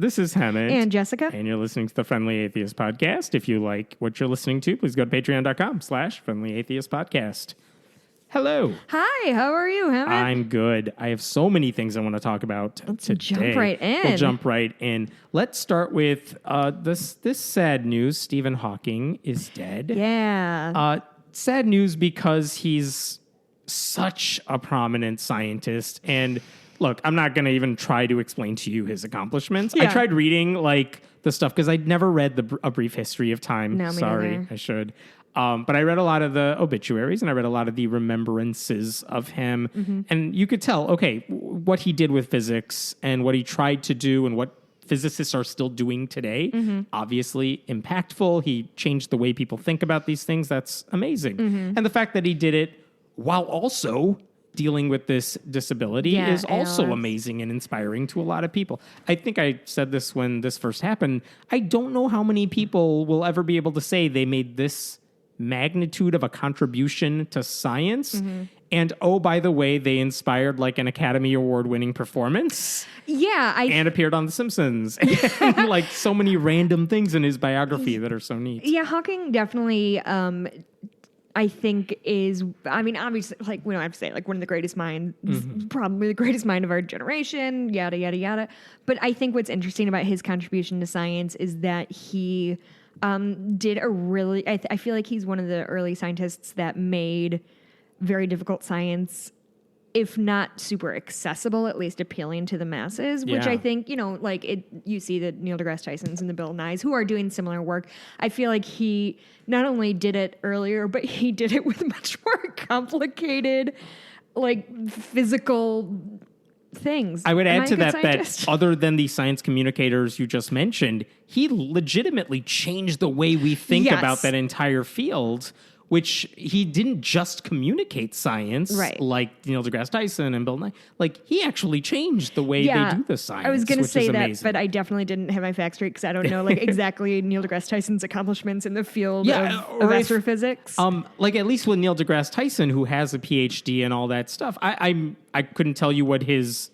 This is Hammond. And Jessica. And you're listening to the Friendly Atheist Podcast. If you like what you're listening to, please go to patreon.com/Friendly Atheist Podcast. Hello. Hi, how are you, Hammond? I'm good. I have so many things I want to talk about today. Jump right in. We'll jump right in. Let's start with this sad news. Stephen Hawking is dead. Yeah. Sad news because he's such a prominent scientist. And look, I'm not going to even try to explain to you his accomplishments. Yeah. I tried reading the stuff because I'd never read A Brief History of Time. No, me Sorry, neither. I should. But I read a lot of the obituaries and I read a lot of the remembrances of him. Mm-hmm. And you could tell, okay, what he did with physics and what he tried to do and what physicists are still doing today, obviously impactful. He changed the way people think about these things. That's amazing. Mm-hmm. And the fact that he did it while also dealing with this disability is also amazing and inspiring to a lot of people. I think I said this when this first happened. I don't know how many people will ever be able to say they made this magnitude of a contribution to science. Mm-hmm. And oh, by the way, they inspired like an Academy Award winning performance. Yeah. And appeared on The Simpsons. And like so many random things in his biography that are so neat. Yeah, Hawking definitely, I think obviously, like, we don't have to say, like, one of the greatest minds, probably the greatest mind of our generation, yada, yada, yada. But I think what's interesting about his contribution to science is that he did a really, I feel like he's one of the early scientists that made very difficult science, if not super accessible, at least appealing to the masses, which I think, you see the Neil deGrasse Tysons and the Bill Nyes who are doing similar work. I feel like he not only did it earlier, but he did it with much more complicated, like, physical things. I would add to that other than the science communicators you just mentioned, he legitimately changed the way we think about that entire field, which he didn't just communicate science like Neil deGrasse Tyson and Bill Nye. Like, he actually changed the way they do the science. I was going to say that, amazing. but I definitely didn't have my facts straight because I don't know exactly Neil deGrasse Tyson's accomplishments in the field of astrophysics. Like, at least with Neil deGrasse Tyson, who has a PhD and all that stuff, I couldn't tell you what his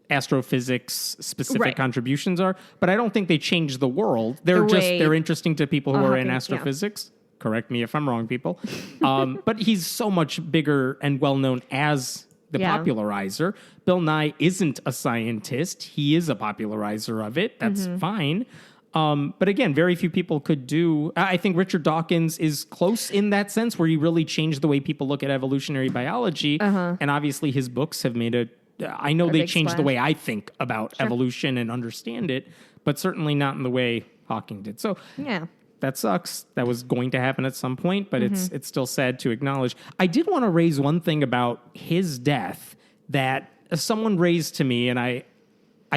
astrophysics specific contributions are, but I don't think they changed the world. They're interesting to people who are in astrophysics. Yeah. Correct me if I'm wrong, people. But he's so much bigger and well-known as the popularizer. Bill Nye isn't a scientist. He is a popularizer of it. That's fine. But again, very few people could do... I think Richard Dawkins is close in that sense, where he really changed the way people look at evolutionary biology. And obviously his books have made I know they changed the way I think about evolution and understand it, but certainly not in the way Hawking did. So... yeah. That sucks. That was going to happen at some point, but it's still sad to acknowledge. I did want to raise one thing about his death that someone raised to me, and I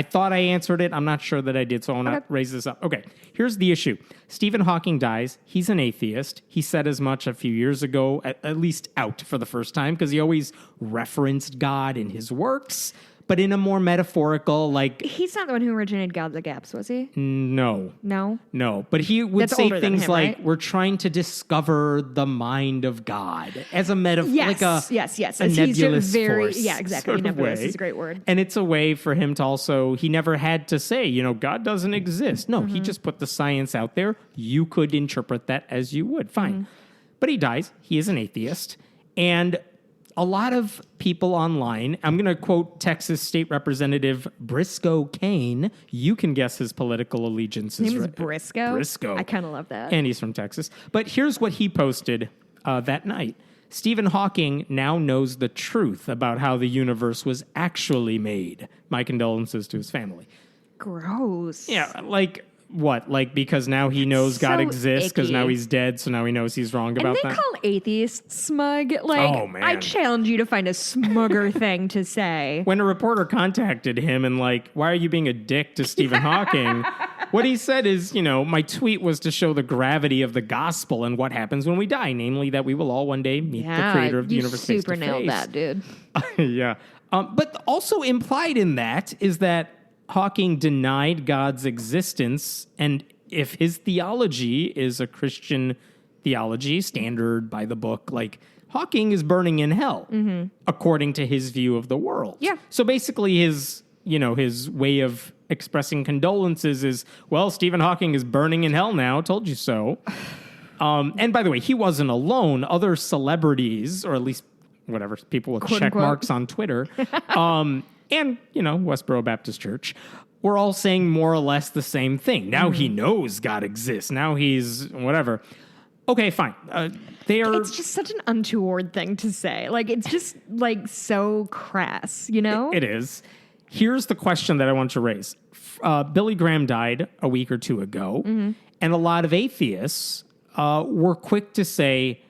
thought I answered it. I'm not sure that I did, so I want to raise this up. Okay, here's the issue. Stephen Hawking dies. He's an atheist. He said as much a few years ago, at least out for the first time, because he always referenced God in his works, but in a more metaphorical, like... He's not the one who originated God the Gaps, was he? No. No? No, but he would say things like, we're trying to discover the mind of God as a metaphor, like a nebulous force. Yeah, exactly. Nebulous is a great word. And it's a way for him to also, he never had to say, God doesn't exist. No, he just put the science out there. You could interpret that as you would. Fine. But he dies. He is an atheist. And... a lot of people online, I'm going to quote Texas State Representative Briscoe Cain. You can guess his political allegiances. His name is Briscoe? Briscoe. I kind of love that. And he's from Texas. But here's what he posted that night. Stephen Hawking now knows the truth about how the universe was actually made. My condolences to his family. Gross. Yeah, like... what? Like, because now he knows God exists, because now he's dead, so now he knows he's wrong about that? And they call atheists smug. Like, oh, man. I challenge you to find a smugger thing to say. When a reporter contacted him and like, why are you being a dick to Stephen Hawking? What he said is, my tweet was to show the gravity of the gospel and what happens when we die, namely that we will all one day meet the creator of the universe face to face. You super nailed that, dude. Yeah. But also implied in that is that Hawking denied God's existence, and if his theology is a Christian theology, standard by the book, like, Hawking is burning in hell, according to his view of the world. Yeah. So basically his his way of expressing condolences is, well, Stephen Hawking is burning in hell now. Told you so. And by the way, he wasn't alone. Other celebrities, or at least whatever, people with Quote, check unquote. marks on Twitter, and, Westboro Baptist Church, were all saying more or less the same thing. Now he knows God exists. Now he's whatever. Okay, fine. It's just such an untoward thing to say. Like, it's just, like, so crass, It is. Here's the question that I want to raise. Billy Graham died a week or two ago, and a lot of atheists were quick to say,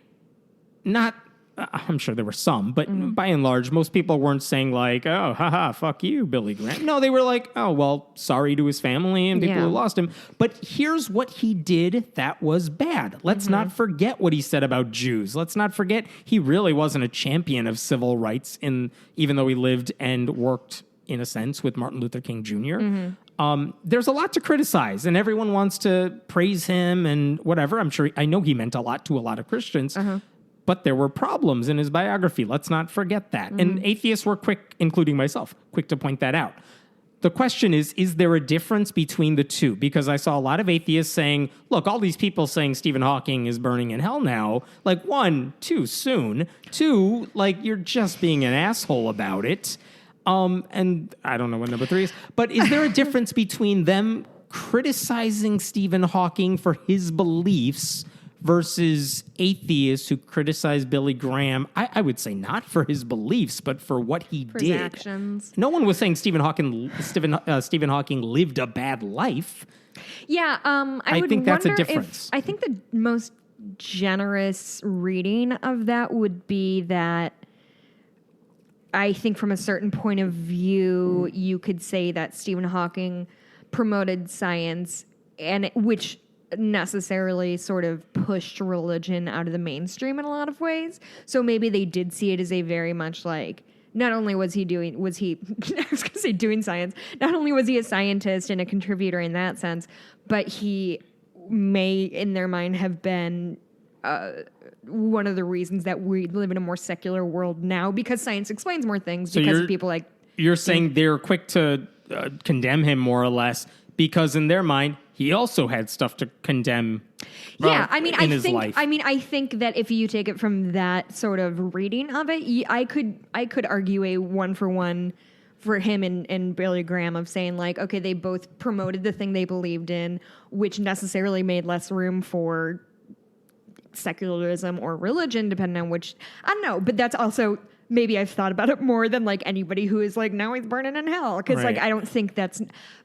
I'm sure there were some, but by and large, most people weren't saying like, oh, haha, fuck you, Billy Graham. No, they were like, oh, well, sorry to his family and people who lost him. But here's what he did that was bad. Let's not forget what he said about Jews. Let's not forget he really wasn't a champion of civil rights, even though he lived and worked, in a sense, with Martin Luther King Jr. There's a lot to criticize, and everyone wants to praise him and whatever. I know he meant a lot to a lot of Christians. But there were problems in his biography. Let's not forget that. And atheists were quick, including myself, quick to point that out. The question is there a difference between the two? Because I saw a lot of atheists saying, look, all these people saying Stephen Hawking is burning in hell now, like, one, too soon. Two, like, you're just being an asshole about it. And I don't know what number 3 is. But is there a difference between them criticizing Stephen Hawking for his beliefs versus atheists who criticize Billy Graham? I would say not for his beliefs, but for what he did. His actions. No one was saying Stephen Hawking lived a bad life. Yeah, I would think that's a wonder difference. I think the most generous reading of that would be that I think from a certain point of view, you could say that Stephen Hawking promoted science, and which necessarily sort of pushed religion out of the mainstream in a lot of ways. So maybe they did see it as a very much like, not only was he I was going to say doing science, not only was he a scientist and a contributor in that sense, but he may in their mind have been one of the reasons that we live in a more secular world now, because science explains more things, so because of people like... You're saying they're quick to condemn him more or less because in their mind, he also had stuff to condemn. I think that if you take it from that sort of reading of it, I could argue a 1-for-1 for him and Billy Graham of saying like, okay, they both promoted the thing they believed in, which necessarily made less room for secularism or religion, depending on which, I don't know, but that's also, maybe I've thought about it more than like anybody who is like, now he's burning in hell. Because like, I don't think that's,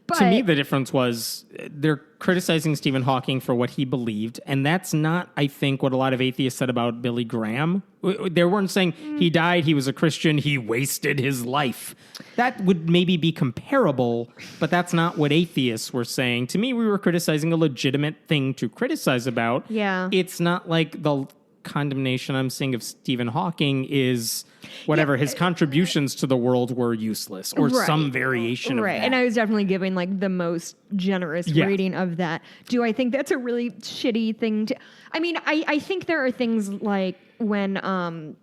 but to me, the difference was they're criticizing Stephen Hawking for what he believed. And that's not, I think, what a lot of atheists said about Billy Graham. They weren't saying he died, he was a Christian, he wasted his life. That would maybe be comparable, but that's not what atheists were saying. To me, we were criticizing a legitimate thing to criticize about. Yeah. It's not like the condemnation I'm seeing of Stephen Hawking is whatever his contributions to the world were useless or some variation of that. And I was definitely giving like the most generous reading of that. Do I think that's a really shitty thing to... I mean, I think there are things like when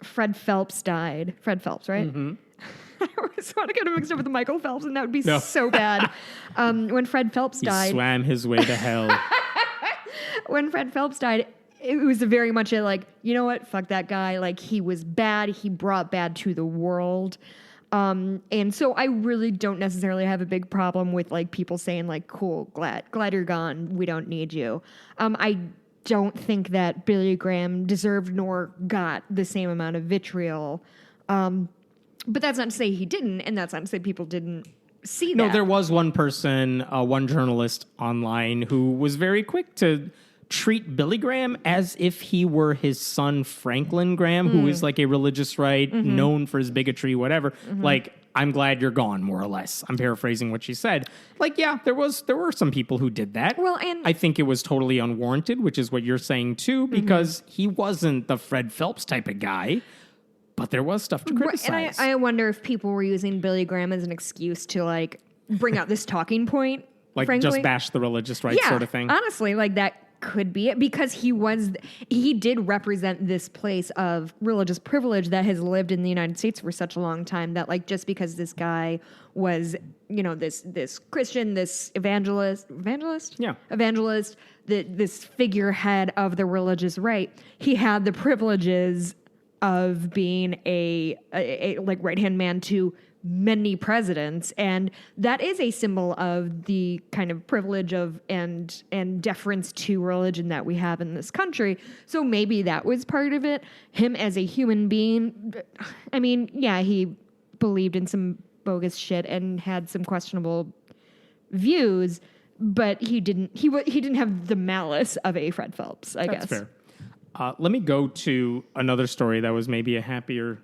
Fred Phelps died. Fred Phelps, right? Mm-hmm. I always want to get him mixed up with Michael Phelps, and that would be so bad. When Fred Phelps died... He swam his way to hell. When Fred Phelps died... It was very much a like, you know what, fuck that guy. Like, he was bad. He brought bad to the world. And so I really don't necessarily have a big problem with like people saying like, cool, glad you're gone. We don't need you. I don't think that Billy Graham deserved nor got the same amount of vitriol. But that's not to say he didn't. And that's not to say people didn't see that. No, there was one person, one journalist online who was very quick to treat Billy Graham as if he were his son Franklin Graham, who is like a religious right, known for his bigotry, whatever. Like, I'm glad you're gone, more or less. I'm paraphrasing what she said. Like, yeah, there were some people who did that. Well, and I think it was totally unwarranted, which is what you're saying too, because he wasn't the Fred Phelps type of guy. But there was stuff to criticize. And I wonder if people were using Billy Graham as an excuse to like bring out this talking point. Like, frankly. Just bash the religious right sort of thing. Honestly, like that could be it, because he did represent this place of religious privilege that has lived in the United States for such a long time, that like just because this guy was, you know, this Christian, this evangelist, this figurehead of the religious right, he had the privileges of being a like right-hand man to many presidents, and that is a symbol of the kind of privilege of and deference to religion that we have in this country. So maybe that was part of it. Him as a human being, I mean, yeah, he believed in some bogus shit and had some questionable views, but he didn't have the malice of a Fred Phelps, I guess. That's fair. Let me go to another story that was maybe a happier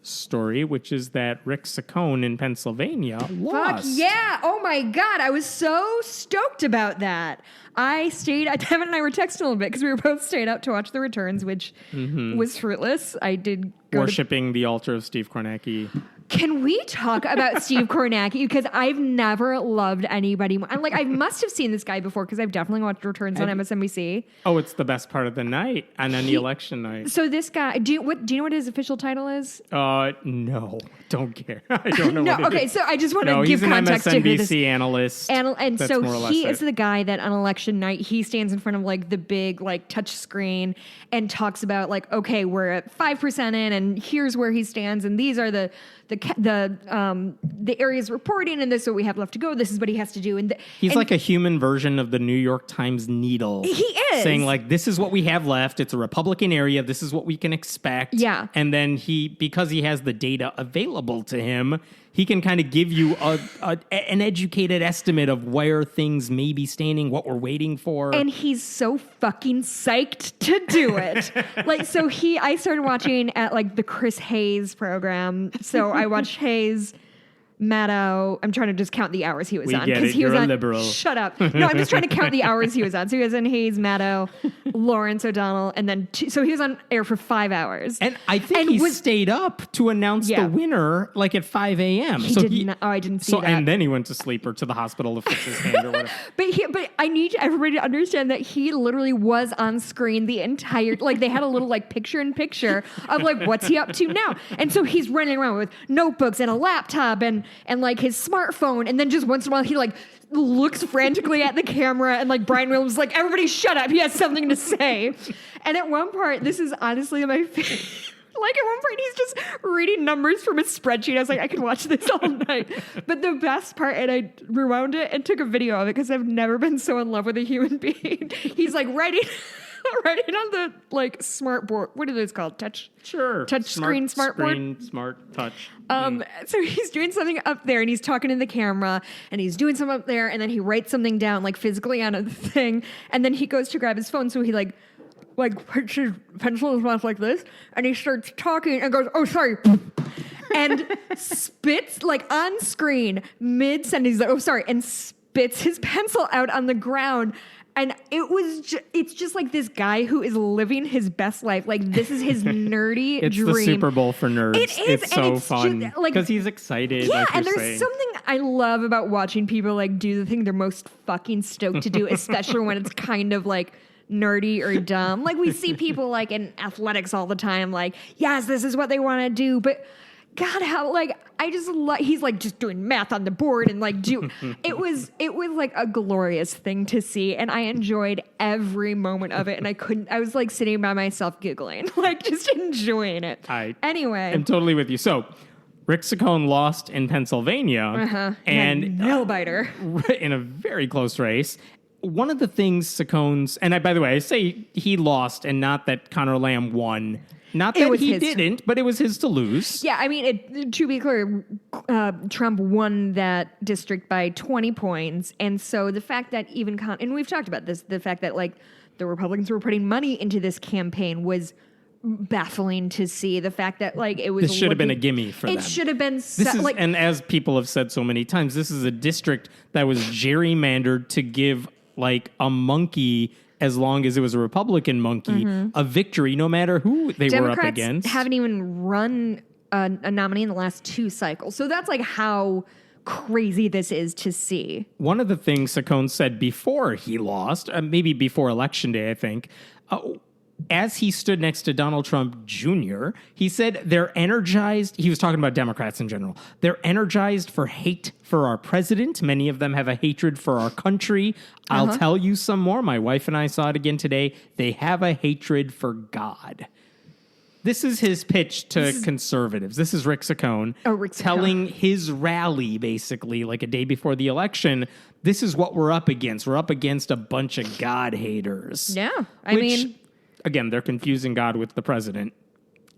story, which is that Rick Saccone in Pennsylvania lost. Fuck yeah! Oh my God, I was so stoked about that. Devin and I were texting a little bit because we were both stayed up to watch the returns, which was fruitless. I did go worshipping the altar of Steve Kornacki. Can we talk about Steve Kornacki? Because I've never loved anybody more. I'm like, I must have seen this guy before because I've definitely watched Returns on MSNBC. Oh, it's the best part of the night, and then the election night. So this guy, do you know what his official title is? No, don't care. I don't know. No, okay. So I just want to give context to who this he's an MSNBC analyst. And so he is the guy that on election night he stands in front of like the big like touch screen and talks about like, okay, we're at 5% in, and here's where he stands, and these are the areas reporting, and this is what we have left to go. This is what he has to do. He's like a human version of the New York Times Needle. He is saying like, this is what we have left. It's a Republican area. This is what we can expect. Yeah. And then because he has the data available to him, he can kind of give you an educated estimate of where things may be standing, what we're waiting for. And he's so fucking psyched to do it. I started watching at like the Chris Hayes program. So I watched Hayes, Maddow. I'm trying to just count the hours he was on. Because he was on. Liberal. Shut up. No, I'm just trying to count the hours he was on. So he was on Hayes, Maddow, Lawrence O'Donnell, and then so he was on air for 5 hours. And I think he stayed up to announce the winner like at 5 a.m. I didn't see that. And then he went to sleep or to the hospital to fix his hand or whatever. But I need everybody to understand that he literally was on screen the entire, like they had a little like picture-in-picture of like, what's he up to now? And so he's running around with notebooks and a laptop and like his smartphone, and then just once in a while he like looks frantically at the camera, and like Brian Williams is like, everybody shut up, he has something to say. And at one part, this is honestly my favorite. Like at one point he's just reading numbers from a spreadsheet. I was like, I could watch this all night. But the best part, and I rewound it and took a video of it because I've never been so in love with a human being. He's like writing on the like smart board. What are those called? Touch screen smart board. Smart touch. So he's doing something up there and he's talking to the camera and he's doing something up there, and then he writes something down like physically on a thing, and then he goes to grab his phone. So he like puts his pencil in his mouth like this, and he starts talking and goes, "Oh, sorry," and spits like on screen mid sentence. He's like, "Oh, sorry," and spits his pencil out on the ground. And it's just like this guy who is living his best life. Like this is his nerdy it's dream. It's the Super Bowl for nerds. It is. It's so fun because he's excited. Yeah, like and there's saying. something I love about watching people like do the thing they're most fucking stoked to do, especially when it's kind of like nerdy or dumb. Like we see people like in athletics all the time, like, yes, this is what they want to do, but God, how like he's like just doing math on the board and like it was like a glorious thing to see, and I enjoyed every moment of it, and I was like sitting by myself giggling, like just enjoying it. Anyway, I'm totally with you. So Rick Saccone lost in Pennsylvania and nail biter in a very close race. One of the things Saccone's, and by the way, I say he lost and not that Conor Lamb won. Not that he didn't, but it was his to lose. Yeah, I mean, to be clear, Trump won that district by 20 points. And so the fact that and we've talked about this, the fact that like the Republicans were putting money into this campaign was baffling to see. The fact that like it was... This should have been a gimme for them. It should have been... And as people have said so many times, this is a district that was gerrymandered to give like a monkey, as long as it was a Republican monkey, a victory, no matter who they were up against. Democrats haven't even run a nominee in the last 2 cycles. So that's like how crazy this is to see. One of the things Saccone said before he lost, maybe before Election Day, I think, as he stood next to Donald Trump Jr., he said they're energized. He was talking about Democrats in general. They're energized for hate for our president. Many of them have a hatred for our country. I'll tell you some more. My wife and I saw it again today. They have a hatred for God. This is his pitch to conservatives. This is Rick Saccone telling his rally, basically, like a day before the election, this is what we're up against. We're up against a bunch of God haters. Yeah. I mean, again, they're confusing God with the president.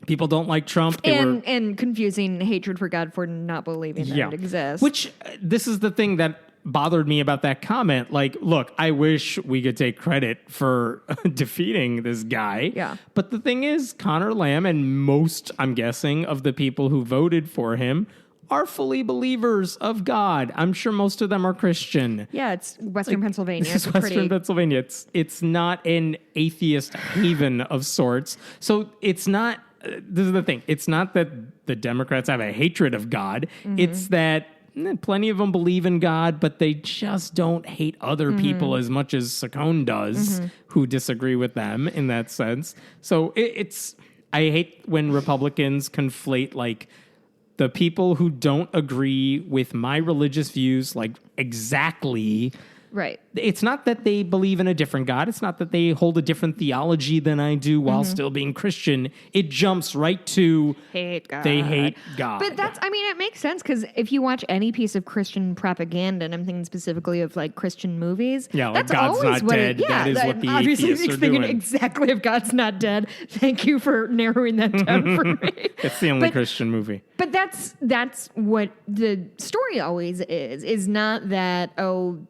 People don't like Trump. And confusing hatred for God for not believing that it exists. Which, this is the thing that bothered me about that comment. Like, look, I wish we could take credit for defeating this guy. Yeah. But the thing is, Connor Lamb and most, I'm guessing, of the people who voted for him are fully believers of God. I'm sure most of them are Christian. Yeah, it's Western Pennsylvania. It's Western Pennsylvania. It's not an atheist haven of sorts. So it's not, this is the thing. It's not that the Democrats have a hatred of God. It's that plenty of them believe in God, but they just don't hate other people as much as Saccone does, who disagree with them in that sense. So I hate when Republicans conflate, like, the people who don't agree with my religious views, like, exactly. Right. It's not that they believe in a different God. It's not that they hold a different theology than I do while still being Christian. It jumps right to hate God. They hate God. But it makes sense, because if you watch any piece of Christian propaganda, and I'm thinking specifically of like Christian movies, like that's God's always not dead. That is what the atheists are doing. Exactly, if God's not dead. Thank you for narrowing that down for me. It's the only Christian movie. But that's what the story always is not that,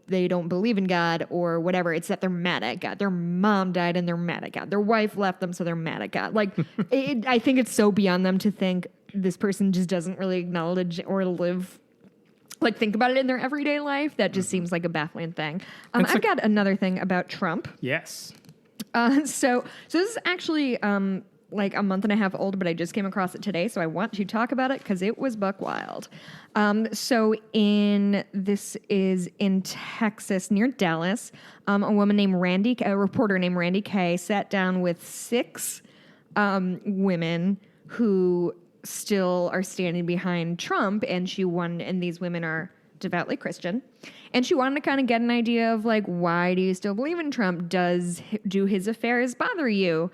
they don't believe in God or whatever. It's that they're mad at God. Their mom died and they're mad at God. Their wife left them, so they're mad at God. Like, I think it's so beyond them to think this person just doesn't really acknowledge or live, like, think about it in their everyday life. That just seems like a baffling thing. I've got another thing about Trump. Yes. So this is actually like a month and a half old, but I just came across it today, so I want to talk about it because it was buck wild. This is in Texas near Dallas. A reporter named Randy Kay sat down with 6 women who still are standing behind Trump, and these women are devoutly Christian. And she wanted to kind of get an idea of, like, why do you still believe in Trump? Do his affairs bother you?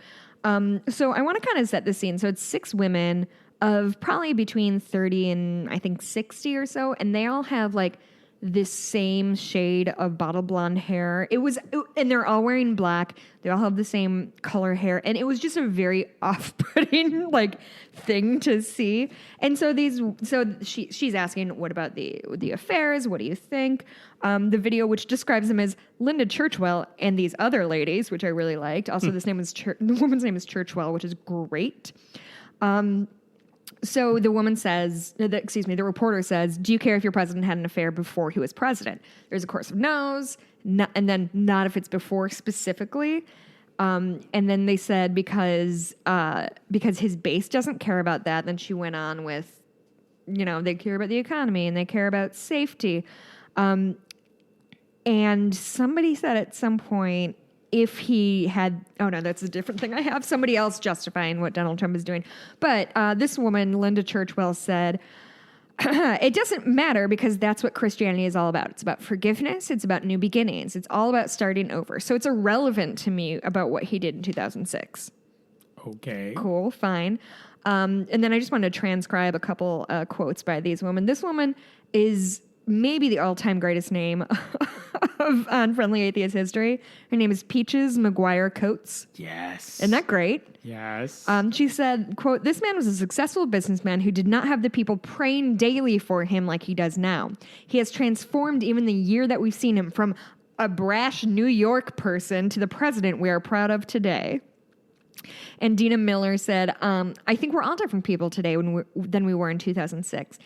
So I want to kind of set the scene. So it's 6 women of probably between 30 and I think 60 or so. And they all have like this same shade of bottle blonde hair. And they're all wearing black. They all have the same color hair. And it was just a very off-putting like thing to see. And so she's asking, what about the affairs? What do you think? The video, which describes them as Linda Churchwell and these other ladies, which I really liked. Also, the woman's name is Churchwell, which is great. So the reporter says, do you care if your president had an affair before he was president? There's a chorus of no's, and then not if it's before specifically. And then they said because his base doesn't care about that. Then she went on with, they care about the economy and they care about safety. And somebody said at some point, if he had, that's a different thing I have, somebody else justifying what Donald Trump is doing. But this woman, Linda Churchwell, said, it doesn't matter because that's what Christianity is all about. It's about forgiveness. It's about new beginnings. It's all about starting over. So it's irrelevant to me about what he did in 2006. Okay. Cool, fine. And then I just wanted to transcribe a couple quotes by these women. This woman is maybe the all-time greatest name of Unfriendly Atheist history. Her name is Peaches McGuire Coates. Yes. Isn't that great? Yes. She said, quote, this man was a successful businessman who did not have the people praying daily for him like he does now. He has transformed even the year that we've seen him from a brash New York person to the president we are proud of today. And Dina Miller said, I think we're all different people today than we were in 2006.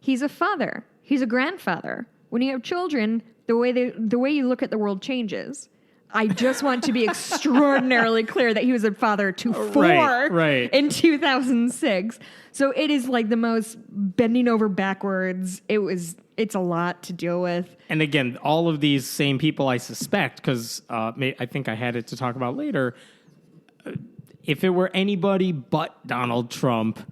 He's a father. He's a grandfather. When you have children, the way you look at the world changes. I just want to be extraordinarily clear that he was a father to 4 in 2006. So it is like the most bending over backwards. It's a lot to deal with. And again, all of these same people, I suspect, because I think I had it to talk about later, if it were anybody but Donald Trump,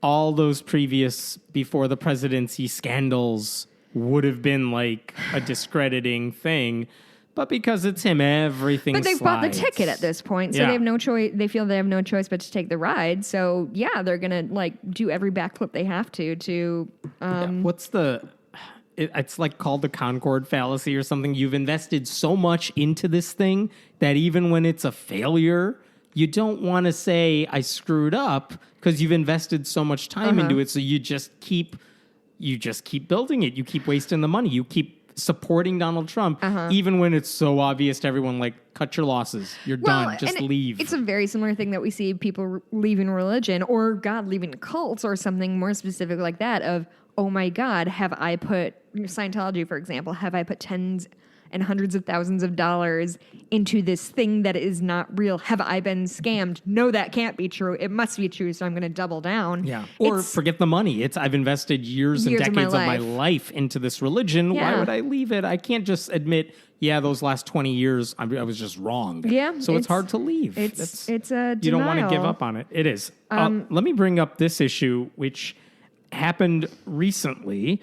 all those previous before the presidency scandals would have been like a discrediting thing. But because it's him, everything But they've slides. bought the ticket at this point, so they have no choice. They feel they have no choice but to take the ride. So yeah, they're gonna like do every backflip they have to. What's it's like called the Concord fallacy or something. You've invested so much into this thing that even when it's a failure, you don't want to say I screwed up because you've invested so much time into it. So you just keep building it. You keep wasting the money. You keep supporting Donald Trump, even when it's so obvious to everyone, like, cut your losses. You're done. Just leave. It's a very similar thing that we see people leaving religion or, God, leaving cults or something more specific like that of, oh my God, have I put, Scientology, for example, have I put tens and hundreds of thousands of dollars into this thing that is not real? Have I been scammed? No, that can't be true. It must be true, so I'm going to double down. Yeah. Or forget the money. I've invested years and decades of my life into this religion. Yeah. Why would I leave it? I can't just admit, those last 20 years, I was just wrong. Yeah. So it's hard to leave. It's a denial. You don't want to give up on it. It is. Let me bring up this issue, which happened recently.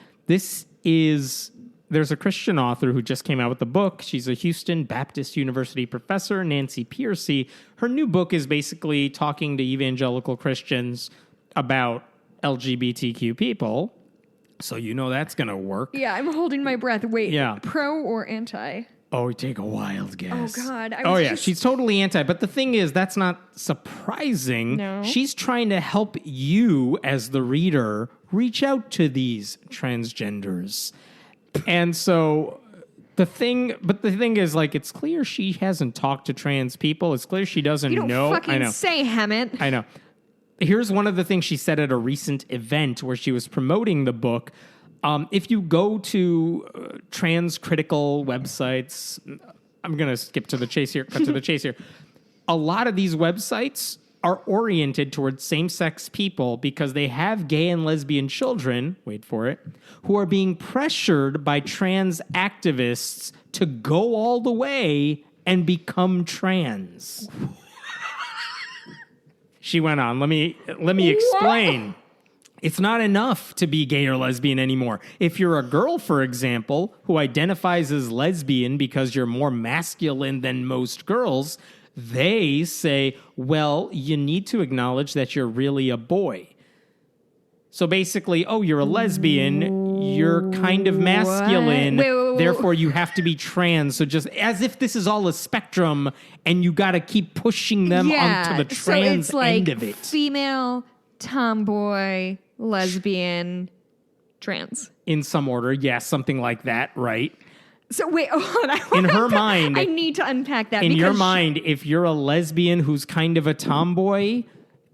There's a Christian author who just came out with a book. She's a Houston Baptist University professor, Nancy Piercy. Her new book is basically talking to evangelical Christians about LGBTQ people. So that's going to work. Yeah, I'm holding my breath. Wait, pro or anti? Oh, take a wild guess. Oh, God. She's totally anti. But the thing is, that's not surprising. No. She's trying to help you, as the reader, reach out to these transgenders. And so the thing is, like, it's clear she hasn't talked to trans people. It's clear she doesn't know. You don't fucking say, Hammett. I know. Here's one of the things she said at a recent event where she was promoting the book. If you go to trans critical websites, I'm going to skip to the chase here, cut to the chase here. A lot of these websites are oriented towards same-sex people because they have gay and lesbian children, wait for it, who are being pressured by trans activists to go all the way and become trans. She went on, let me explain. What? It's not enough to be gay or lesbian anymore. If you're a girl, for example, who identifies as lesbian because you're more masculine than most girls, they say, well, you need to acknowledge that you're really a boy. So basically, you're a lesbian, you're kind of masculine, wait. Therefore you have to be trans. So just as if this is all a spectrum and you got to keep pushing them onto the trans end of it. Female, tomboy, lesbian, trans. In some order, yes, something like that, right? So wait, hold on. In her mind, I need to unpack that. In your mind, if you're a lesbian who's kind of a tomboy,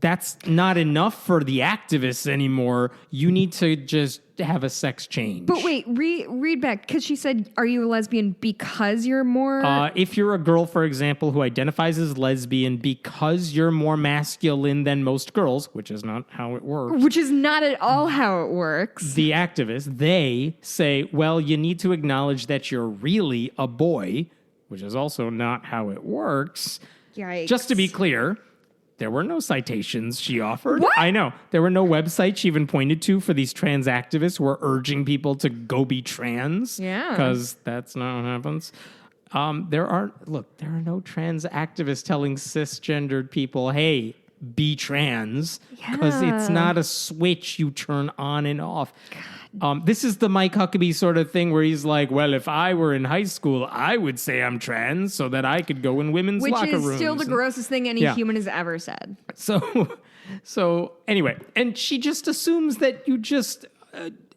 that's not enough for the activists anymore. You need to just have a sex change. But wait, read back, because she said, are you a lesbian because you're more... if you're a girl, for example, who identifies as lesbian because you're more masculine than most girls, which is not how it works. Which is not at all how it works. The activists, they say, well, you need to acknowledge that you're really a boy, which is also not how it works. Yikes. Just to be clear... There were no citations she offered. What? I know. There were no websites she even pointed to for these trans activists who are urging people to go be trans. Yeah. Because that's not what happens. There are no trans activists telling cisgendered people, hey, be trans. Because it's not a switch you turn on and off. This is the Mike Huckabee sort of thing where he's like, well, if I were in high school, I would say I'm trans so that I could go in women's locker rooms. Which is still the grossest thing any human has ever said. So anyway, and she just assumes that you just,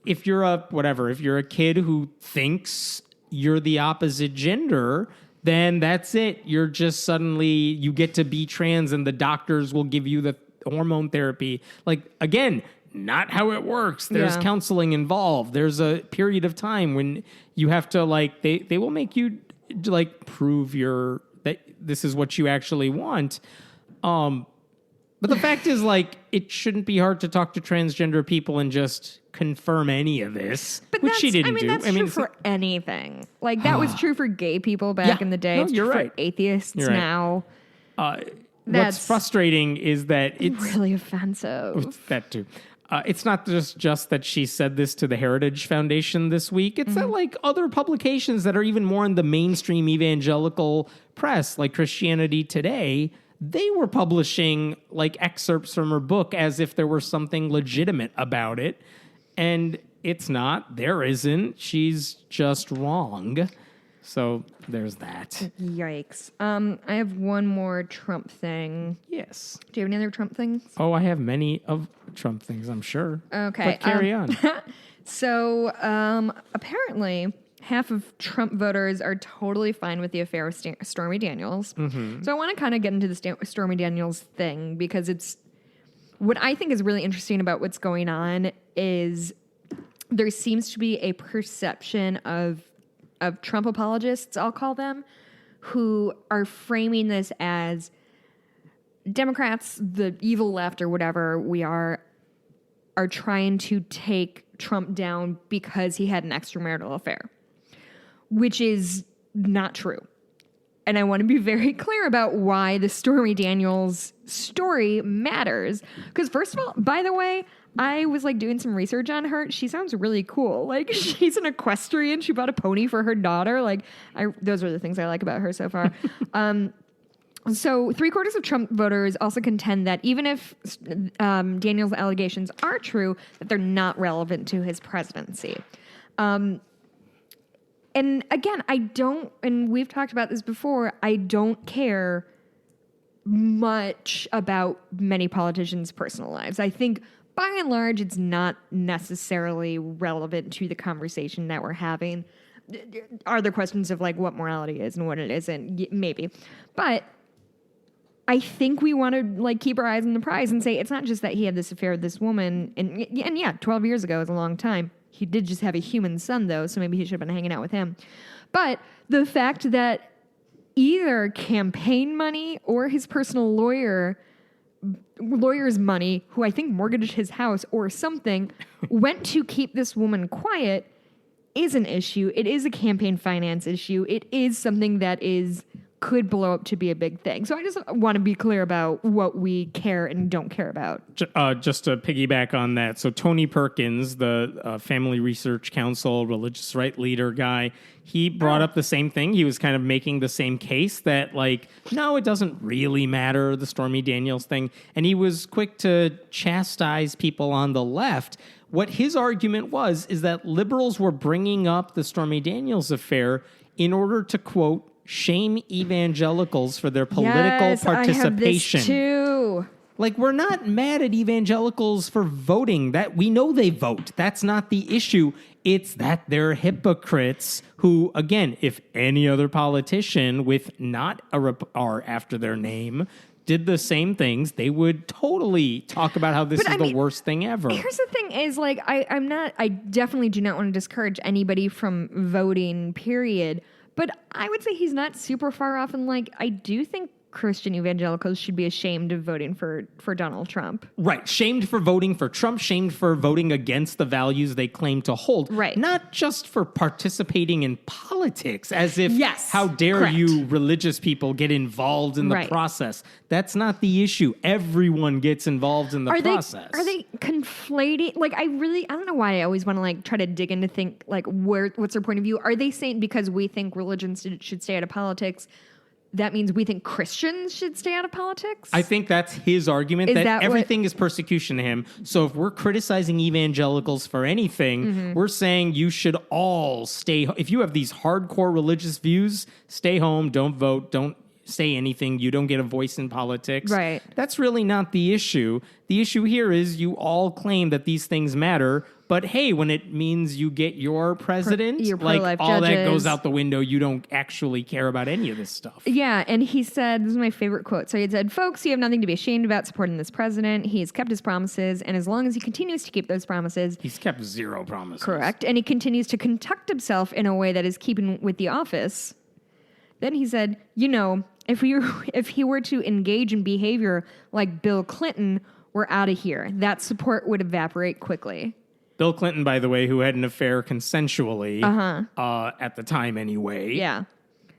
if you're a kid who thinks you're the opposite gender, then that's it. You're just suddenly, you get to be trans and the doctors will give you the hormone therapy. Like, again, not how it works. There's counseling involved. There's a period of time when you have to, like, they will make you like prove that this is what you actually want. But the fact is, like, it shouldn't be hard to talk to transgender people and just confirm any of this, which she didn't do. That's true for anything. Like, that was true for gay people back in the day. It's you're true right. for atheists now. What's frustrating is that it's really offensive. That too. It's not just that she said this to the Heritage Foundation this week. It's that, like, other publications that are even more in the mainstream evangelical press, like Christianity Today, they were publishing, like, excerpts from her book as if there were something legitimate about it. And it's not. There isn't. She's just wrong. So there's that. Yikes. I have one more Trump thing. Yes. Do you have any other Trump things? Oh, I have many of Trump things, I'm sure. Okay. But carry on. So apparently half of Trump voters are totally fine with the affair with Stormy Daniels. Mm-hmm. So I want to kind of get into the Stormy Daniels thing because it's what I think is really interesting about what's going on is there seems to be a perception of Trump apologists, I'll call them, who are framing this as Democrats, the evil left or whatever we are trying to take Trump down because he had an extramarital affair, which is not true. And I want to be very clear about why the Stormy Daniels story matters. Because first of all, by the way, I was like doing some research on her. She sounds really cool. Like she's an equestrian. She bought a pony for her daughter. Like those are the things I like about her so far. So 3/4 of Trump voters also contend that even if Daniels' allegations are true, that they're not relevant to his presidency. And again, and we've talked about this before, I don't care much about many politicians' personal lives. I think by and large, it's not necessarily relevant to the conversation that we're having. Are there questions of like what morality is and what it isn't? Maybe. But I think we want to like keep our eyes on the prize and say it's not just that he had this affair with this woman. And yeah, 12 years ago is a long time. He did just have a human son, though, so maybe he should have been hanging out with him. But the fact that either campaign money or his personal lawyer's money, who I think mortgaged his house or something, went to keep this woman quiet is an issue. It is a campaign finance issue. It is something that could blow up to be a big thing. So I just want to be clear about what we care and don't care about. Just to piggyback on that. So Tony Perkins, the Family Research Council, religious right leader guy, he brought up the same thing. He was kind of making the same case that like, no, it doesn't really matter, the Stormy Daniels thing. And he was quick to chastise people on the left. What his argument is that liberals were bringing up the Stormy Daniels affair in order to, quote, shame evangelicals for their political participation. I have this too. Like, we're not mad at evangelicals for voting. That we know they vote. That's not the issue. It's that they're hypocrites who, again, if any other politician with not a R after their name did the same things, they would totally talk about how this is the worst thing ever. Here's the thing is, like, I definitely do not want to discourage anybody from voting, period. But I would say he's not super far off. And, like, I do think Christian evangelicals should be ashamed of voting for Donald Trump. Right. Shamed for voting for Trump, shamed for voting against the values they claim to hold. Right. Not just for participating in politics, as if, how dare correct. you religious people get involved in the process. That's not the issue. Everyone gets involved in the process. Are they conflating? Like, I don't know why I always want to, like, try to dig in to think, like, what's their point of view? Are they saying because we think religions should stay out of politics, that means we think Christians should stay out of politics? I think that's his argument, that everything is persecution to him. So if we're criticizing evangelicals for anything, we're saying you should all stay. If you have these hardcore religious views, stay home, don't vote, don't say anything. You don't get a voice in politics. Right. That's really not the issue. The issue here is you all claim that these things matter, but hey, when it means you get your president, your like all judges. that goes out the window. You don't actually care about any of this stuff. Yeah, and he said, this is my favorite quote. So he said, folks, you have nothing to be ashamed about supporting this president. He has kept his promises, and as long as he continues to keep those promises... He's kept zero promises. Correct. And he continues to conduct himself in a way that is keeping with the office. Then he said, if he were to engage in behavior like Bill Clinton, we're out of here. That support would evaporate quickly. Bill Clinton, by the way, who had an affair consensually at the time anyway. Yeah.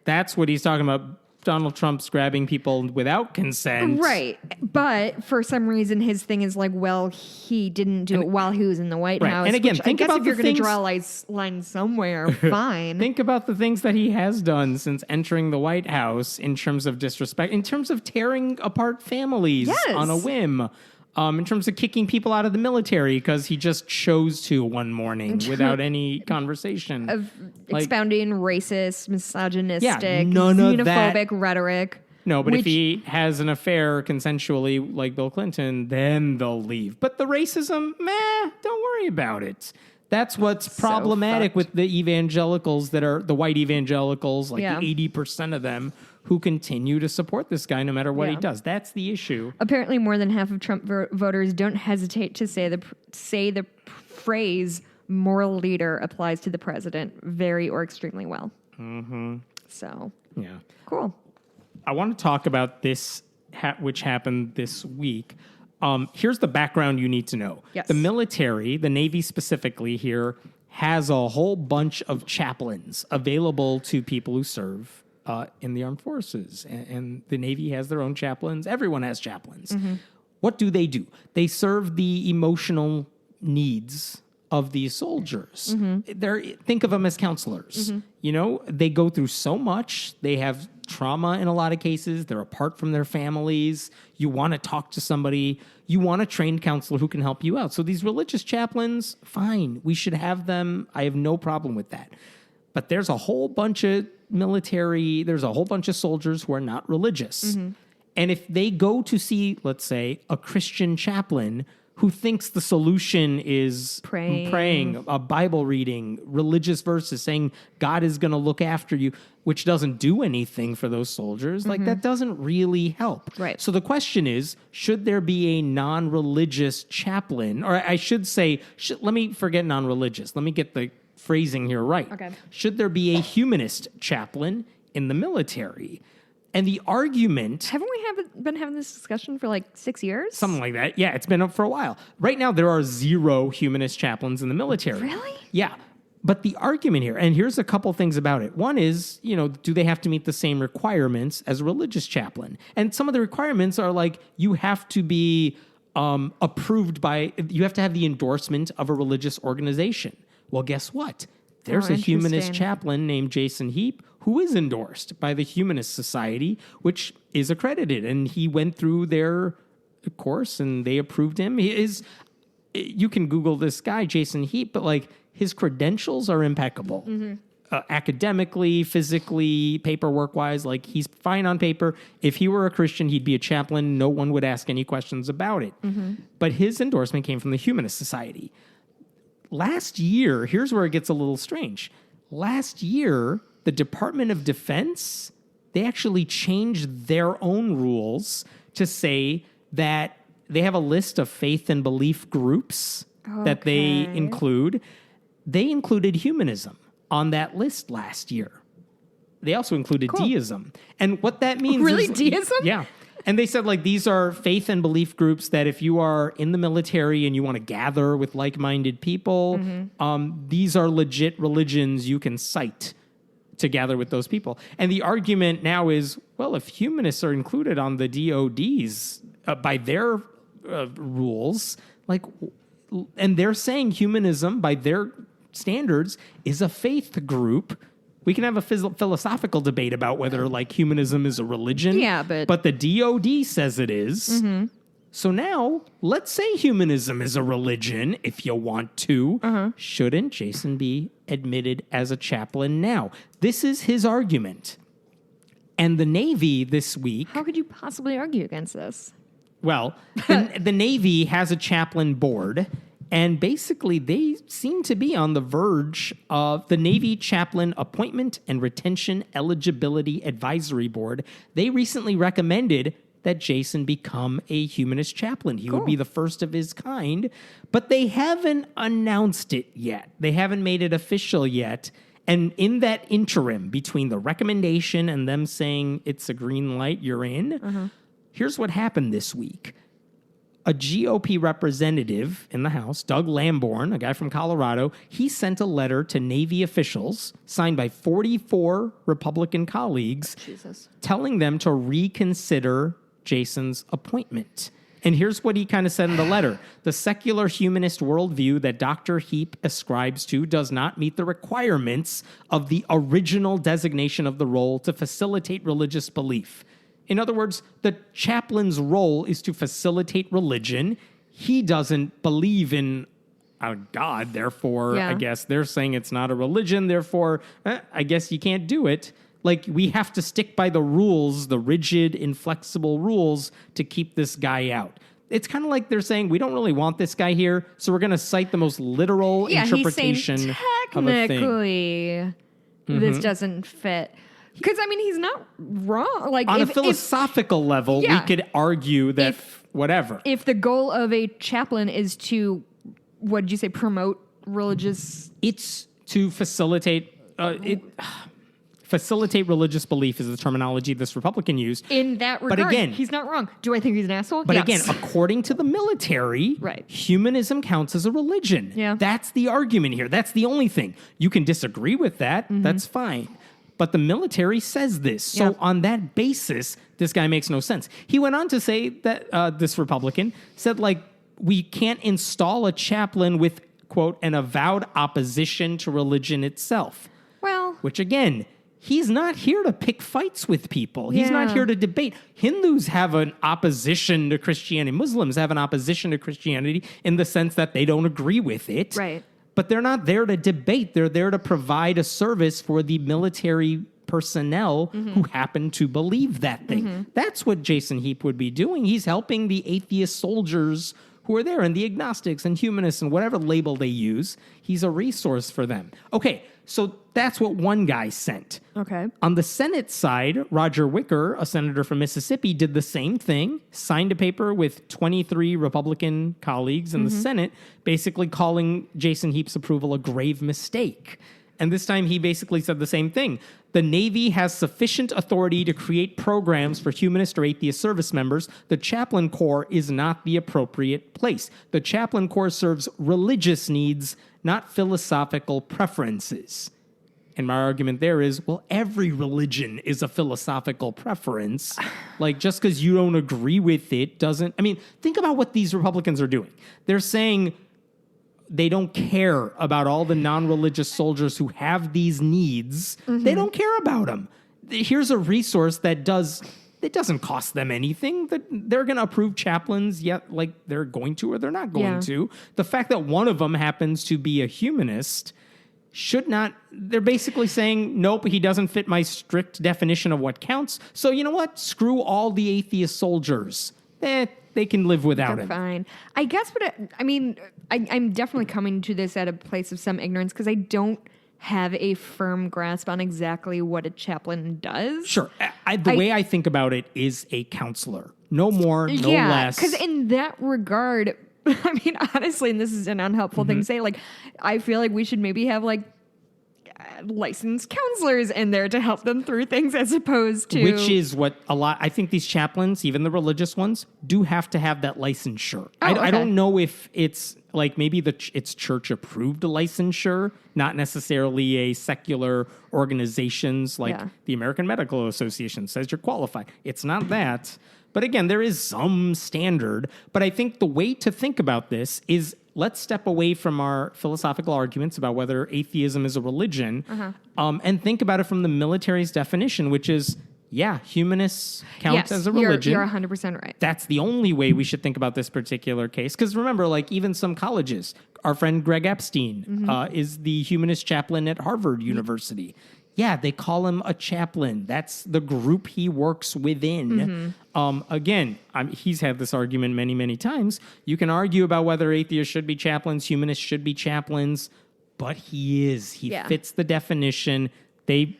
That's what he's talking about. Donald Trump's grabbing people without consent. Right. But for some reason, his thing is like, well, he didn't do it while he was in the White House. And again, think about if you're going to draw a line somewhere, fine. Think about the things that he has done since entering the White House in terms of disrespect, in terms of tearing apart families on a whim. In terms of kicking people out of the military because he just chose to one morning without any conversation. Of expounding racist, misogynistic, none of xenophobic rhetoric. No, but if he has an affair consensually like Bill Clinton, then they'll leave. But the racism, don't worry about it. That's what's problematic with the evangelicals that are the white evangelicals, like 80% of them who continue to support this guy no matter what he does. That's the issue. Apparently, more than half of Trump voters don't hesitate to say the phrase "moral leader" applies to the president very or extremely well. Mm-hmm. So, cool. I want to talk about this, which happened this week. Here's the background you need to know. Yes. The military, the Navy specifically here, has a whole bunch of chaplains available to people who serve in the armed forces. And the Navy has their own chaplains. Everyone has chaplains. Mm-hmm. What do? They serve the emotional needs of these soldiers. Mm-hmm. Think of them as counselors. Mm-hmm. They go through so much. They have trauma in a lot of cases. They're apart from their families. You want to talk to somebody. You want a trained counselor who can help you out. So these religious chaplains, fine. We should have them. I have no problem with that. But there's a whole bunch of there's a whole bunch of soldiers who are not religious. Mm-hmm. And if they go to see, let's say, a Christian chaplain who thinks the solution is praying, a Bible reading, religious verses, saying God is going to look after you, which doesn't do anything for those soldiers, like that doesn't really help. Right. So the question is, should there be a non-religious chaplain? Or I should say, let me forget non-religious. Let me get the phrasing here right. Okay. Should there be a humanist chaplain in the military? And the argument... Haven't we been having this discussion for like 6 years? Something like that. Yeah, it's been up for a while. Right now, there are 0 humanist chaplains in the military. Really? Yeah. But the argument here, and here's a couple things about it. One is, do they have to meet the same requirements as a religious chaplain? And some of the requirements are like, you have to be approved by... You have to have the endorsement of a religious organization. Well, guess what? There's a humanist chaplain named Jason Heap who is endorsed by the Humanist Society, which is accredited. And he went through their course and they approved him. You can Google this guy, Jason Heap, but his credentials are impeccable. Mm-hmm. Academically, physically, paperwork-wise, he's fine on paper. If he were a Christian, he'd be a chaplain. No one would ask any questions about it. Mm-hmm. But his endorsement came from the Humanist Society. Last year, here's where it gets a little strange. Last year, the Department of Defense, they actually changed their own rules to say that they have a list of faith and belief groups that they include. They included humanism on that list last year. They also included deism. And what that means really, is... deism? Yeah. And they said, these are faith and belief groups that if you are in the military and you want to gather with like-minded people, these are legit religions you can cite to gather with those people. And the argument now is, well, if humanists are included on the DODs by their rules, and they're saying humanism by their standards is a faith group. We can have a philosophical debate about whether humanism is a religion. Yeah, but the DOD says it is. Mm-hmm. So now let's say humanism is a religion if you want to. Shouldn't Jason be admitted as a chaplain now? This is his argument. And the Navy this week... How could you possibly argue against this? Well, the Navy has a chaplain board. And basically, they seem to be on the verge of the Navy Chaplain Appointment and Retention Eligibility Advisory Board. They recently recommended that Jason become a humanist chaplain. He would be the first of his kind, but they haven't announced it yet. They haven't made it official yet. And in that interim between the recommendation and them saying it's a green light, you're in, here's what happened this week. A GOP representative in the House, Doug Lamborn, a guy from Colorado, he sent a letter to Navy officials signed by 44 Republican colleagues telling them to reconsider Jason's appointment. And here's what he kind of said in the letter. The secular humanist worldview that Dr. Heap ascribes to does not meet the requirements of the original designation of the role to facilitate religious belief. In other words, the chaplain's role is to facilitate religion. He doesn't believe in a God, therefore, I guess they're saying it's not a religion, therefore, I guess you can't do it. Like, we have to stick by the rules, the rigid, inflexible rules to keep this guy out. It's kind of like they're saying, we don't really want this guy here, so we're going to cite the most literal interpretation he's saying, of a thing. Technically, this doesn't fit. Because, I mean, he's not wrong. Like, on a philosophical level, we could argue that whatever. If the goal of a chaplain is to, what did you say, promote religious... It's to facilitate... Facilitate religious belief is the terminology this Republican used. In that regard, but again, he's not wrong. Do I think he's an asshole? But again, according to the military, humanism counts as a religion. Yeah. That's the argument here. That's the only thing. You can disagree with that. That's fine. But the military says this. So on that basis, this guy makes no sense. He went on to say that this Republican said, like, we can't install a chaplain with, quote, an avowed opposition to religion itself. Well, which again... He's not here to pick fights with people. He's not here to debate. Hindus have an opposition to Christianity. Muslims have an opposition to Christianity in the sense that they don't agree with it. Right. But they're not there to debate. They're there to provide a service for the military personnel who happen to believe that thing. That's what Jason Heap would be doing. He's helping the atheist soldiers who are there and the agnostics and humanists and whatever label they use. He's a resource for them. Okay, so that's what one guy sent. Okay. On the Senate side, Roger Wicker, a senator from Mississippi, did the same thing, signed a paper with 23 Republican colleagues in the Senate, basically calling Jason Heap's approval a grave mistake. And this time he basically said the same thing. The Navy has sufficient authority to create programs for humanist or atheist service members. The chaplain corps is not the appropriate place. The chaplain corps serves religious needs, not philosophical preferences. And my argument there is, well, every religion is a philosophical preference. Like, just because you don't agree with it doesn't... I mean, think about what these Republicans are doing. They're saying they don't care about all the non-religious soldiers who have these needs. They don't care about them. Here's a resource that doesn't cost them anything. That they're going to approve chaplains, yet like they're going to or they're not going to. The fact that one of them happens to be a humanist should not... They're basically saying, nope, he doesn't fit my strict definition of what counts. So you know what? Screw all the atheist soldiers. They can live without him. Fine. I guess, but I'm definitely coming to this at a place of some ignorance because I don't have a firm grasp on exactly what a chaplain does. Sure. The way I think about it is a counselor. No more, no less. Because in that regard, I mean, honestly, and this is an unhelpful thing to say, like, I feel like we should maybe have, like, licensed counselors in there to help them through things as opposed to... Which is what I think these chaplains, even the religious ones, do have to have that licensure. I don't know if it's like maybe it's church approved licensure, not necessarily a secular organizations like the American Medical Association says you're qualified. It's not that. But again, there is some standard. But I think the way to think about this is let's step away from our philosophical arguments about whether atheism is a religion and think about it from the military's definition, which is, humanists count as a religion. You're 100% right. That's the only way we should think about this particular case. Because remember, like even some colleges, our friend Greg Epstein is the humanist chaplain at Harvard University. Yeah, they call him a chaplain. That's the group he works within. Again, he's had this argument many, many times. You can argue about whether atheists should be chaplains, humanists should be chaplains, but he is. He fits the definition. They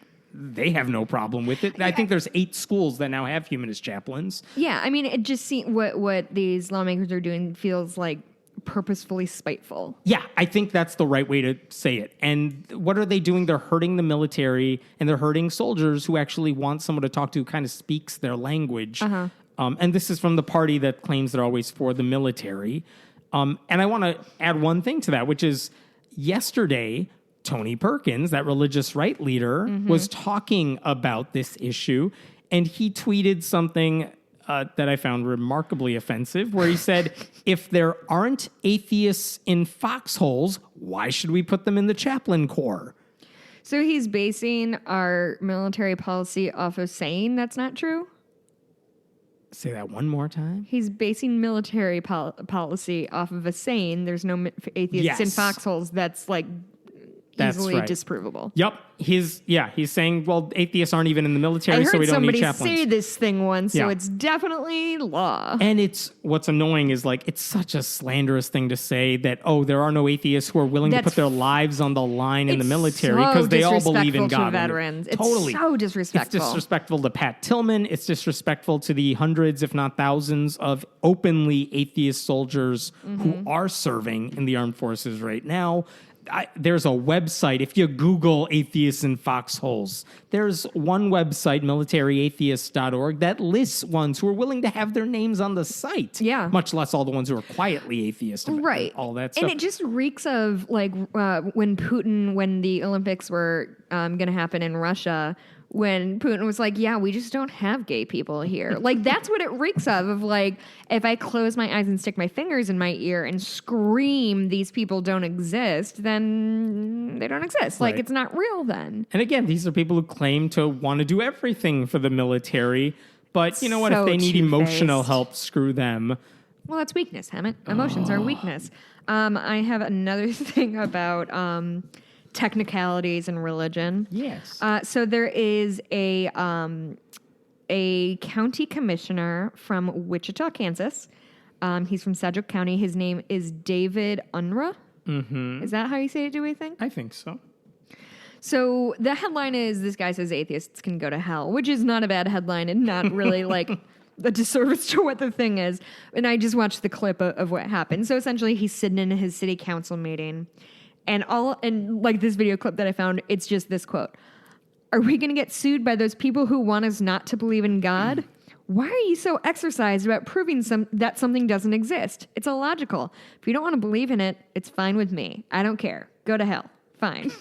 have no problem with it. I think there's 8 schools that now have humanist chaplains. Yeah, I mean, it just seems what these lawmakers are doing feels like purposefully spiteful. Yeah, I think that's the right way to say it. And what are they doing? They're hurting the military, and they're hurting soldiers who actually want someone to talk to who kind of speaks their language. And this is from the party that claims they're always for the military. And I want to add one thing to that, which is yesterday, Tony Perkins, that religious right leader, was talking about this issue, and he tweeted something that I found remarkably offensive, where he said, if there aren't atheists in foxholes, why should we put them in the chaplain corps? So he's basing our military policy off of saying that's not true? Say that one more time. He's basing military policy off of a saying there's no atheists in foxholes that's like easily disprovable. Yep. He's saying, well, atheists aren't even in the military, so we don't need chaplains. I heard somebody say this thing once, so it's definitely law. And what's annoying is like, it's such a slanderous thing to say that, oh, there are no atheists who are willing to put their lives on the line in the military because they all believe in God. Veterans. It's totally. So disrespectful. It's disrespectful to Pat Tillman. It's disrespectful to the hundreds, if not thousands, of openly atheist soldiers who are serving in the armed forces right now. There's a website, if you Google atheists in foxholes, there's one website, militaryatheists.org, that lists ones who are willing to have their names on the site. Yeah. Much less all the ones who are quietly atheist. Right. All that stuff. And it just reeks of like when the Olympics were going to happen in Russia, when Putin was like, yeah, we just don't have gay people here. Like, that's what it reeks of like, if I close my eyes and stick my fingers in my ear and scream, these people don't exist, then they don't exist. Like, it's not real then. And again, these are people who claim to want to do everything for the military. But you know what? If they need emotional help, screw them. Well, that's weakness, Hammett. Emotions are weakness. I have another thing about technicalities in religion. Yes. So there is a county commissioner from Wichita, Kansas. He's from Sedgwick County. His name is David Unruh. Is that how you say it, do we think? I think so. So the headline is, this guy says atheists can go to hell, which is not a bad headline and not really like a disservice to what the thing is. And I just watched the clip of what happened. So essentially he's sitting in his city council meeting, and like this video clip that I found, it's just this quote. Are we going to get sued by those people who want us not to believe in God? Why are you so exercised about proving that something doesn't exist? It's illogical. If you don't want to believe in it, it's fine with me. I don't care. Go to hell. Fine.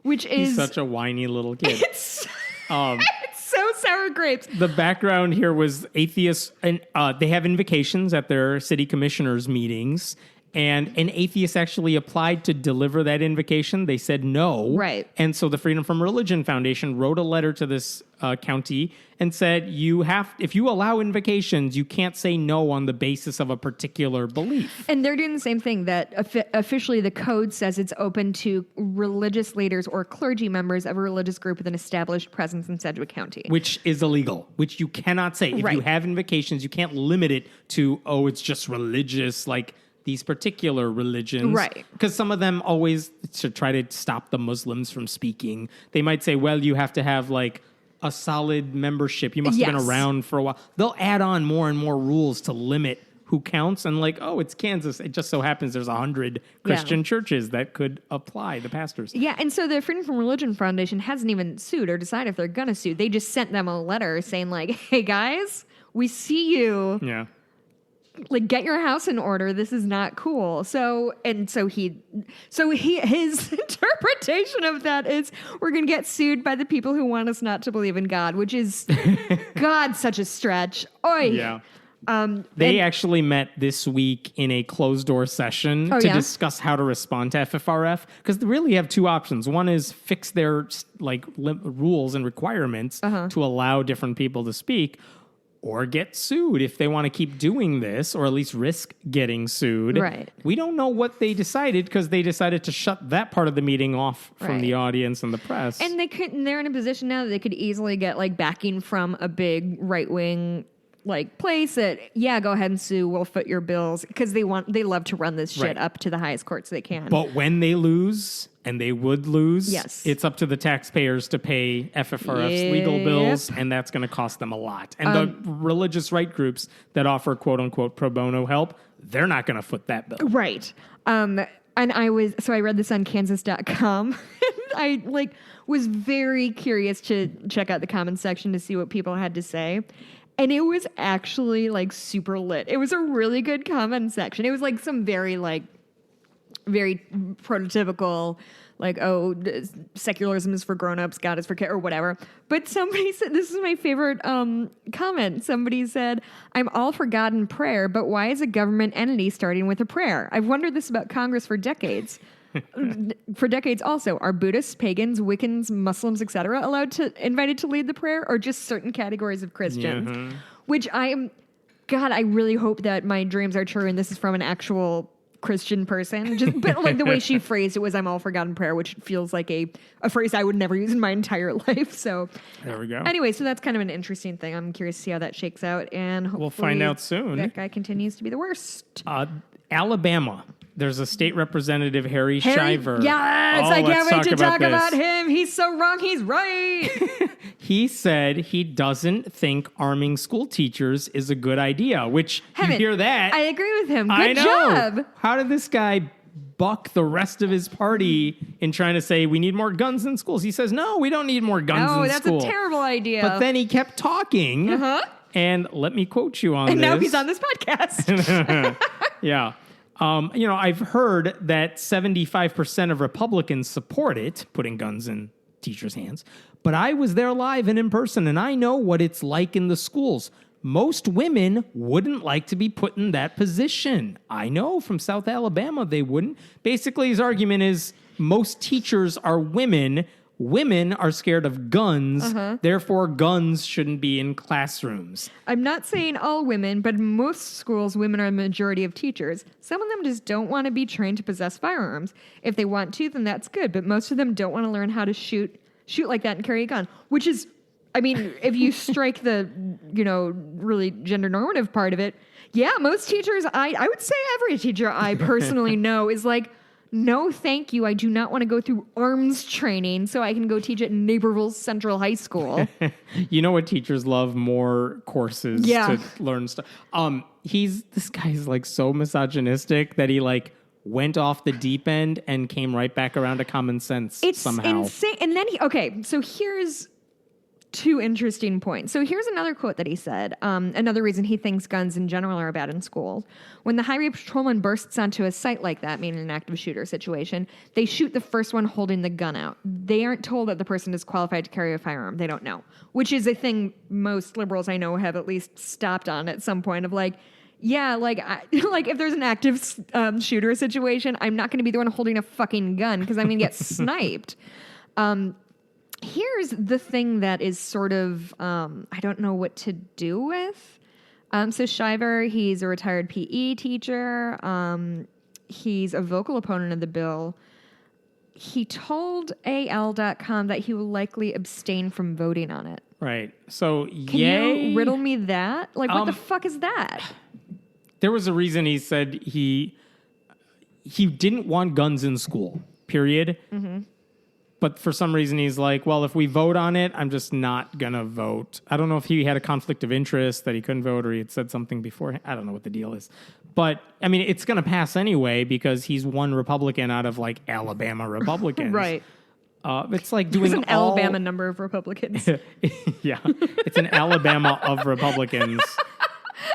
Which is... He's such a whiny little kid. It's so sour grapes. The background here was atheists, and they have invocations at their city commissioners' meetings. And an atheist actually applied to deliver that invocation. They said no. Right. And so the Freedom from Religion Foundation wrote a letter to this county and said, if you allow invocations, you can't say no on the basis of a particular belief. And they're doing the same thing, that officially the code says it's open to religious leaders or clergy members of a religious group with an established presence in Sedgwick County. Which is illegal, which you cannot say. If you have invocations, you can't limit it to, it's just religious, like these particular religions. Right. Because some of them always, to try to stop the Muslims from speaking, they might say, well, you have to have like a solid membership. You must have been around for a while. They'll add on more and more rules to limit who counts. And like, it's Kansas. It just so happens there's 100 Christian churches that could apply, the pastors. Yeah, and so the Freedom from Religion Foundation hasn't even sued or decided if they're going to sue. They just sent them a letter saying like, hey guys, we see you. Yeah. Like, get your house in order. This is not cool. So his interpretation of that is, we're going to get sued by the people who want us not to believe in God, which is, God, such a stretch. Oy. Yeah. They actually met this week in a closed-door session to discuss how to respond to FFRF, because they really have two options. One is fix their rules and requirements to allow different people to speak, or get sued if they want to keep doing this, or at least risk getting sued. Right. We don't know what they decided, because they decided to shut that part of the meeting off from the audience and the press. And they're in a position now that they could easily get like backing from a big right-wing like place that, yeah, go ahead and sue, we'll foot your bills, because they love to run this shit up to the highest courts they can. But when they lose, and they would lose, yes, it's up to the taxpayers to pay FFRF's legal bills, and that's going to cost them a lot. And the religious right groups that offer quote unquote pro bono help, they're not going to foot that bill. Right. And I read this on Kansas.com. I was very curious to check out the comments section to see what people had to say. And it was actually super lit. It was a really good comment section. It was some very prototypical, secularism is for grown-ups, God is for kids, or whatever. But somebody said, this is my favorite comment. Somebody said, I'm all for God and prayer, but why is a government entity starting with a prayer? I've wondered this about Congress for decades. For decades also. Are Buddhists, pagans, Wiccans, Muslims, etc. invited to lead the prayer, or just certain categories of Christians? Mm-hmm. Which I really hope that my dreams are true and this is from an actual Christian person. But the way she phrased it was, I'm all for God and prayer, which feels like a phrase I would never use in my entire life. So there we go. Anyway, so that's kind of an interesting thing. I'm curious to see how that shakes out, and hopefully we'll find out soon. That guy continues to be the worst. Alabama. There's a state representative, Harry Shiver. Yes, I can't wait to talk about him. He's so wrong. He's right. He said he doesn't think arming school teachers is a good idea, which you hear that. I agree with him. Good job. How did this guy buck the rest of his party in trying to say we need more guns in schools? He says, no, we don't need more guns in school. No, that's a terrible idea. But then he kept talking. Uh-huh. And let me quote you on this. And now he's on this podcast. Yeah. I've heard that 75% of Republicans support it, putting guns in teachers' hands. But I was there live and in person, and I know what it's like in the schools. Most women wouldn't like to be put in that position. I know from South Alabama they wouldn't. Basically, his argument is most teachers are women. Women are scared of guns, therefore guns shouldn't be in classrooms. I'm not saying all women, but in most schools, women are the majority of teachers. Some of them just don't want to be trained to possess firearms. If they want to, then that's good, but most of them don't want to learn how to shoot like that and carry a gun, which is, if you strike the, really gender normative part of it, yeah, most teachers, I would say every teacher I personally know is no, thank you. I do not want to go through arms training so I can go teach at Naperville Central High School. You know what teachers love? More courses to learn stuff. This guy's so misogynistic that he went off the deep end and came right back around to common sense somehow. It's insane. And then so here's two interesting points. So here's another quote that he said. Another reason he thinks guns in general are bad in schools. When the highway patrolman bursts onto a site like that, meaning an active shooter situation, they shoot the first one holding the gun out. They aren't told that the person is qualified to carry a firearm. They don't know, which is a thing most liberals I know have at least stopped on at some point of if there's an active shooter situation, I'm not going to be the one holding a fucking gun because I'm going to get sniped. Here's the thing that is sort of, I don't know what to do with. So Shiver, he's a retired PE teacher. He's a vocal opponent of the bill. He told AL.com that he will likely abstain from voting on it. Right. So, Can you riddle me that? What the fuck is that? There was a reason he said he didn't want guns in school, period. Mm-hmm. But for some reason, he's if we vote on it, I'm just not going to vote. I don't know if he had a conflict of interest that he couldn't vote or he had said something before. I don't know what the deal is. But, it's going to pass anyway because he's one Republican out of, Alabama Republicans. Right. It's doing There's an Alabama number of Republicans. Yeah. It's an Alabama of Republicans.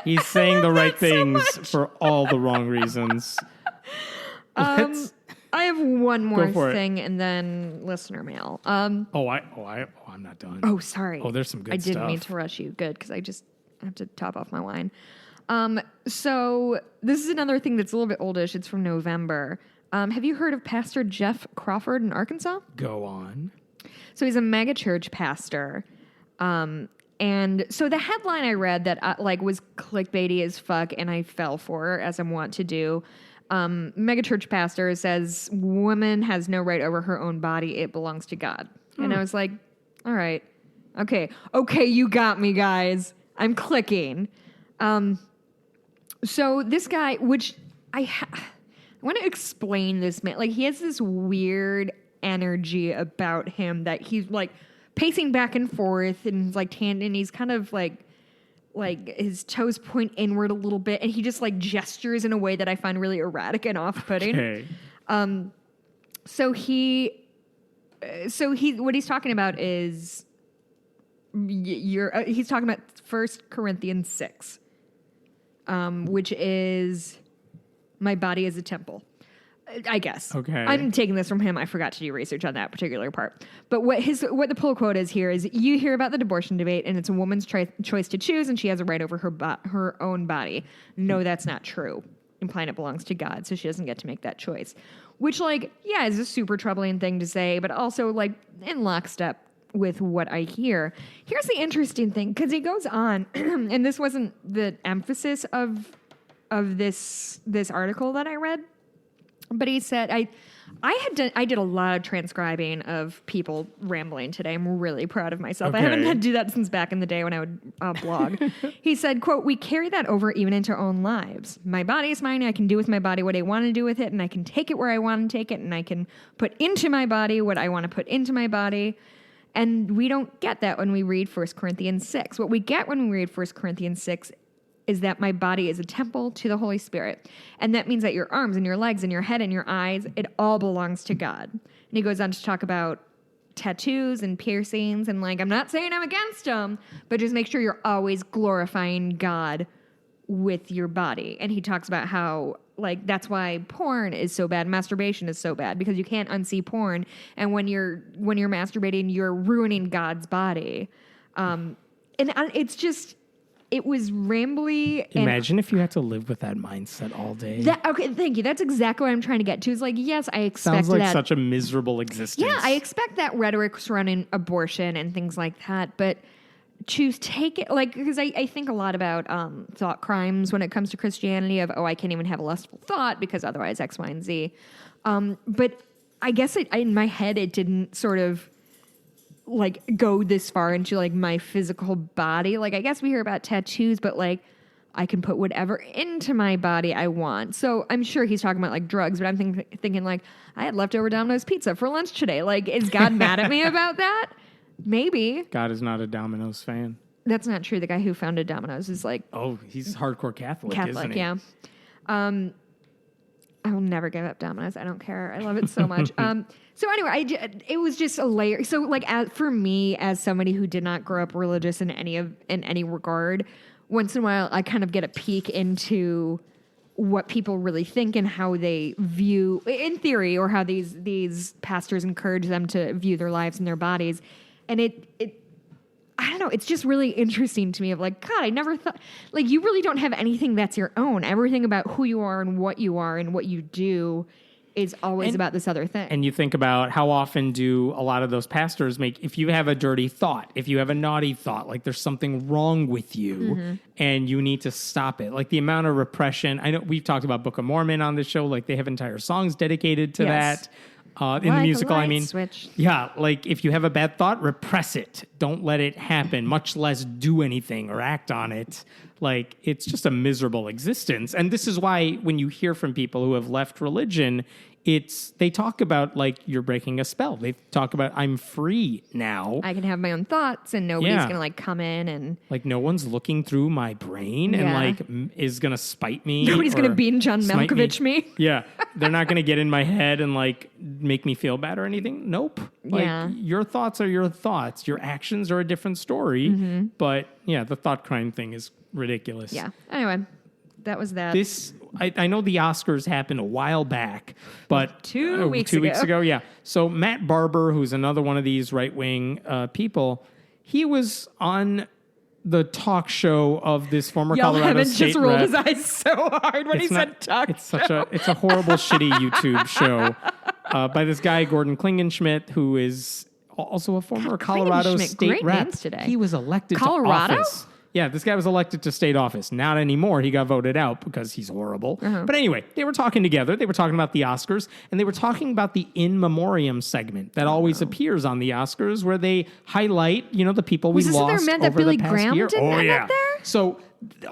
He's saying the right things for all the wrong reasons. I have one more thing and then listener mail. I'm not done. Oh, sorry. Oh, there's some good stuff. I didn't mean to rush you. Good, because I just have to top off my wine. So this is another thing that's a little bit oldish. It's from November. Have you heard of Pastor Jeff Crawford in Arkansas? Go on. So he's a mega church pastor. And so the headline I read that was clickbaity as fuck and I fell for, as I'm wont to do. Megachurch pastor says woman has no right over her own body. It belongs to God. And I was like, all right. Okay, you got me, guys. I'm clicking. So this guy, which I want to explain this man. Like, he has this weird energy about him that he's like pacing back and forth and like and he's kind of like his toes point inward a little bit, and he just like gestures in a way that I find really erratic and off-putting. Okay. So what he's talking about is he's talking about 1 Corinthians 6, which is my body is a temple, I guess. Okay. I'm taking this from him. I forgot to do research on that particular part. But what the pull quote is here is, you hear about the abortion debate, and it's a woman's choice to choose, and she has a right over her own body. No, that's not true. Implying it belongs to God, so she doesn't get to make that choice. Which, like, yeah, is a super troubling thing to say, but also, like, in lockstep with what I hear. Here's the interesting thing, because he goes on, and this wasn't the emphasis of this article that I read, but he said, I did a lot of transcribing of people rambling today. I'm really proud of myself. Okay. I haven't had to do that since back in the day when I would blog. He said, quote, "We carry that over even into our own lives. My body is mine. I can do with my body what I want to do with it, and I can take it where I want to take it, and I can put into my body what I want to put into my body." And we don't get that when we read 1 Corinthians 6. What we get when we read 1 Corinthians 6 is that my body is a temple to the Holy Spirit. And that means that your arms and your legs and your head and your eyes, it all belongs to God. And he goes on to talk about tattoos and piercings. And like, I'm not saying I'm against them, but just make sure you're always glorifying God with your body. And he talks about how, like, that's why porn is so bad. Masturbation is so bad, because you can't unsee porn. And when you're masturbating, you're ruining God's body. And it's just... It was rambly. Imagine if you had to live with that mindset all day. Okay, thank you. That's exactly what I'm trying to get to. Is like, yes, I expect that. Sounds like such a miserable existence. Yeah, I expect that rhetoric surrounding abortion and things like that. But to take it, like, because I think a lot about thought crimes when it comes to Christianity of, I can't even have a lustful thought because otherwise X, Y, and Z. But I guess in my head, it didn't sort of like go this far into like my physical body. Like, I guess we hear about tattoos, but like I can put whatever into my body I want. So I'm sure he's talking about like drugs, but I'm thinking like, I had leftover Domino's pizza for lunch today. Like, is God mad at me about that? Maybe. God is not a Domino's fan. That's not true. The guy who founded Domino's is like... Oh, he's hardcore Catholic, isn't he? Yeah. I will never give up Domino's. I don't care. I love it so much. So anyway, it was just a layer. So like, for me, as somebody who did not grow up religious in any regard, once in a while I kind of get a peek into what people really think and how they view, in theory, or how these pastors encourage them to view their lives and their bodies. And it I don't know, it's just really interesting to me of like, God, I never thought, like, you really don't have anything that's your own. Everything about who you are and what you do is always about this other thing. And you think about how often do a lot of those pastors make, if you have a dirty thought, if you have a naughty thought, like there's something wrong with you and you need to stop it. Like the amount of repression, I know we've talked about Book of Mormon on this show, like they have entire songs dedicated to that. In the musical, I mean, switch. Yeah, like if you have a bad thought, repress it. Don't let it happen, much less do anything or act on it. Like, it's just a miserable existence. And this is why when you hear from people who have left religion, they talk about, like, you're breaking a spell. They talk about, I'm free now. I can have my own thoughts and nobody's going to, like, come in and... Like, no one's looking through my brain and, like, is going to spite me. Nobody's going to Bean John Malkovich me. Yeah. They're not going to get in my head and, like, make me feel bad or anything. Nope. Like, your thoughts are your thoughts. Your actions are a different story. But, yeah, the thought crime thing is ridiculous. Yeah. Anyway, that was that. I know the Oscars happened a while back, but 2 weeks ago, yeah. So Matt Barber, who's another one of these right-wing people, he was on the talk show of this former Colorado State just rolled his eyes so hard when he said talk show. It's a horrible, shitty YouTube show by this guy, Gordon Klingenschmidt, who is also a former Colorado State Great rep. Names today. He was elected Colorado? to office. Yeah, this guy was elected to state office. Not anymore. He got voted out because he's horrible. But anyway, they were talking together. They were talking about the Oscars, and they were talking about the In Memoriam segment that always appears on the Oscars, where they highlight, the people we lost over the past year. Billy Graham didn't end up there? So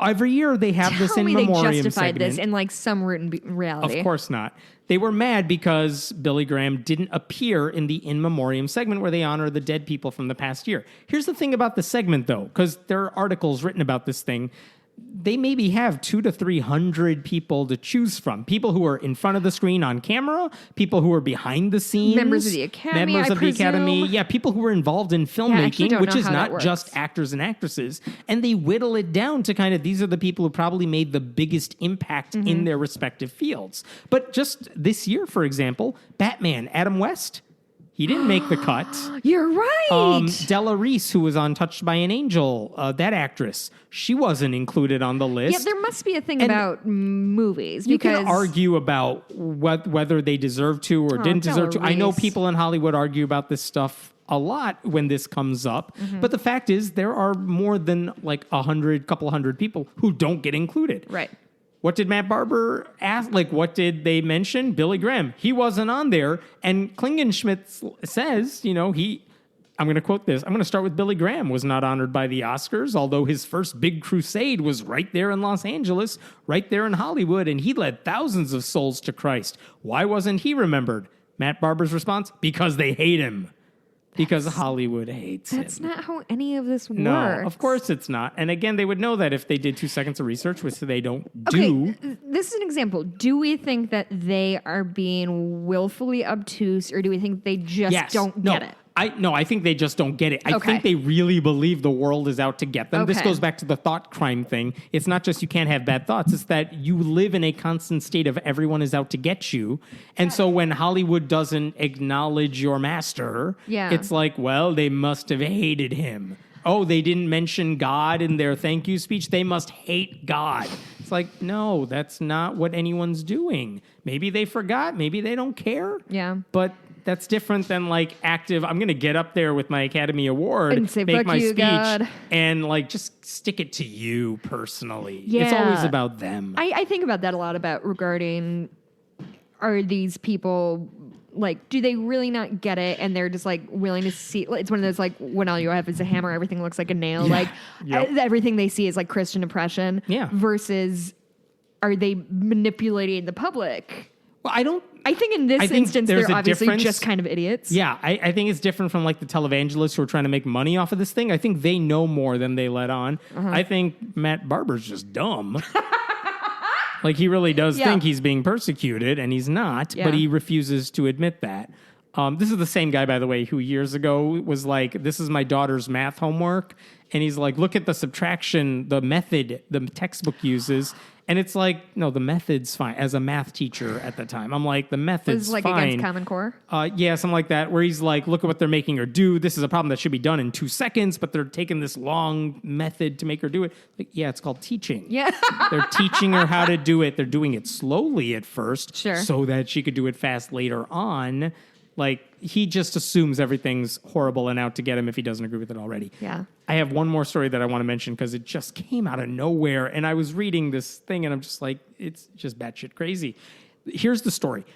every year they have this Tell in me they memoriam justified segment. this in like some root reality. Of course not. They were mad because Billy Graham didn't appear in the in memoriam segment where they honor the dead people from the past year. Here's the thing about the segment, though, because there are articles written about this thing. They maybe have 200 to 300 people to choose from. People who are in front of the screen on camera, people who are behind the scenes. Members of the Academy, Members I of the Academy. presume. Yeah, people who are involved in filmmaking, don't which know is how that not works. just actors and actresses. And they whittle it down to kind of, these are the people who probably made the biggest impact in their respective fields. But just this year, for example, Batman, Adam West, he didn't make the cut. You're right. Della Reese, who was on Touched by an Angel, that actress, she wasn't included on the list. Yeah, there must be a thing about movies. You because can argue about whether they deserve to or didn't Della deserve to. I know Reese. people in Hollywood argue about this stuff a lot when this comes up. But the fact is, there are more than like couple hundred people who don't get included. Right. What did Matt Barber ask? Like, what did they mention? Billy Graham. He wasn't on there. And Klingenschmidt says, I'm going to quote this. I'm going to start with Billy Graham was not honored by the Oscars, although his first big crusade was right there in Los Angeles, right there in Hollywood, and he led thousands of souls to Christ. Why wasn't he remembered? Matt Barber's response, because they hate him. Because Hollywood hates him. That's not how any of this works. No, of course it's not. And again, they would know that if they did 2 seconds of research, which they don't do. Okay, this is an example. Do we think that they are being willfully obtuse, or do we think they just don't get it? I think they just don't get it. I Okay. think they really believe the world is out to get them. This Okay. goes back to the thought crime thing. It's not just you can't have bad thoughts. It's that you live in a constant state of everyone is out to get you. And so when Hollywood doesn't acknowledge your master, it's like, well, they must have hated him. Oh, they didn't mention God in their thank you speech. They must hate God. It's like, no, that's not what anyone's doing. Maybe they forgot. Maybe they don't care. Yeah. But that's different than like active. I'm going to get up there with my Academy Award And say, make "Fuck my you, speech, God." and like just stick it to you personally. Yeah. It's always about them. I think about that a lot regarding, are these people, like, do they really not get it? And they're just like willing to see, it's one of those like, when all you have is a hammer, everything looks like a nail. Yeah. Like Yep. everything they see is like Christian oppression. Yeah. Versus, are they manipulating the public? Well, I think in this instance, there's they're a obviously difference. just kind of idiots. Yeah, I think it's different from like the televangelists who are trying to make money off of this thing. I think they know more than they let on. I think Matt Barber's just dumb. Like he really does think he's being persecuted, and he's not, but he refuses to admit that. This is the same guy, by the way, who years ago was like, this is my daughter's math homework. And he's like, look at the subtraction, the method the textbook uses. And it's like, no, the method's fine. As a math teacher at the time, I'm like, the method's like fine. against Common Core? Yeah, something like that, where he's like, look at what they're making her do. This is a problem that should be done in 2 seconds, but they're taking this long method to make her do it. Like, yeah, it's called teaching. Yeah. They're teaching her how to do it. They're doing it slowly at first, Sure. so that she could do it fast later on. Like, he just assumes everything's horrible and out to get him if he doesn't agree with it already. Yeah. I have one more story that I want to mention because it just came out of nowhere. And I was reading this thing and I'm just like, it's just batshit crazy. Here's the story.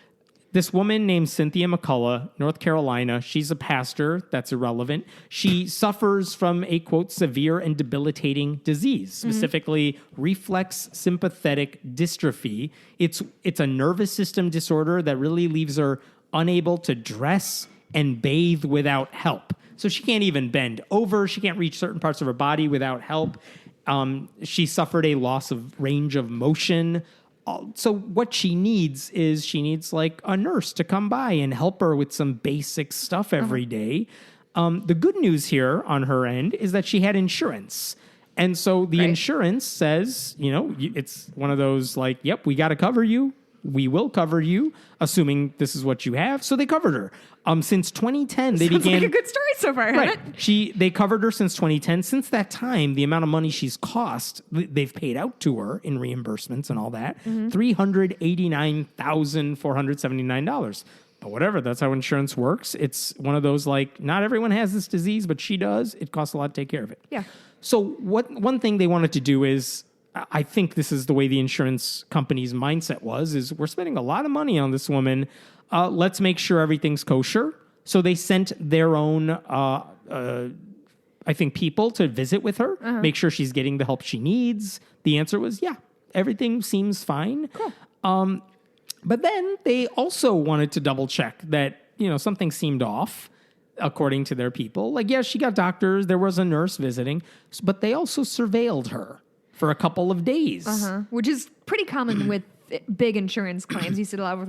This woman named Cynthia McCullough, North Carolina, she's a pastor. That's irrelevant. She suffers from a, quote, severe and debilitating disease, specifically reflex sympathetic dystrophy. It's a nervous system disorder that really leaves her unable to dress and bathe without help. So she can't even bend over. She can't reach certain parts of her body without help. She suffered a loss of range of motion. So what she needs is like a nurse to come by and help her with some basic stuff every day. The good news here on her end is that she had insurance. And so the insurance says, it's one of those like, yep, we got to cover you. We will cover you, assuming this is what you have. So they covered her. Since 2010, they Sounds began. like a good story so far, Right. hasn't it? They covered her since 2010. Since that time, the amount of money she's cost, they've paid out to her in reimbursements and all that, $389,479. But whatever, that's how insurance works. It's one of those like, not everyone has this disease, but she does. It costs a lot to take care of it. Yeah. So one thing they wanted to do is, I think this is the way the insurance company's mindset was, is we're spending a lot of money on this woman. Let's make sure everything's kosher. So they sent their own people to visit with her, make sure she's getting the help she needs. The answer was, yeah, everything seems fine. Cool. But then they also wanted to double check that, something seemed off according to their people. Like, yeah, she got doctors. There was a nurse visiting, but they also surveilled her for a couple of days. Which is pretty common with big insurance claims. You see it a lot with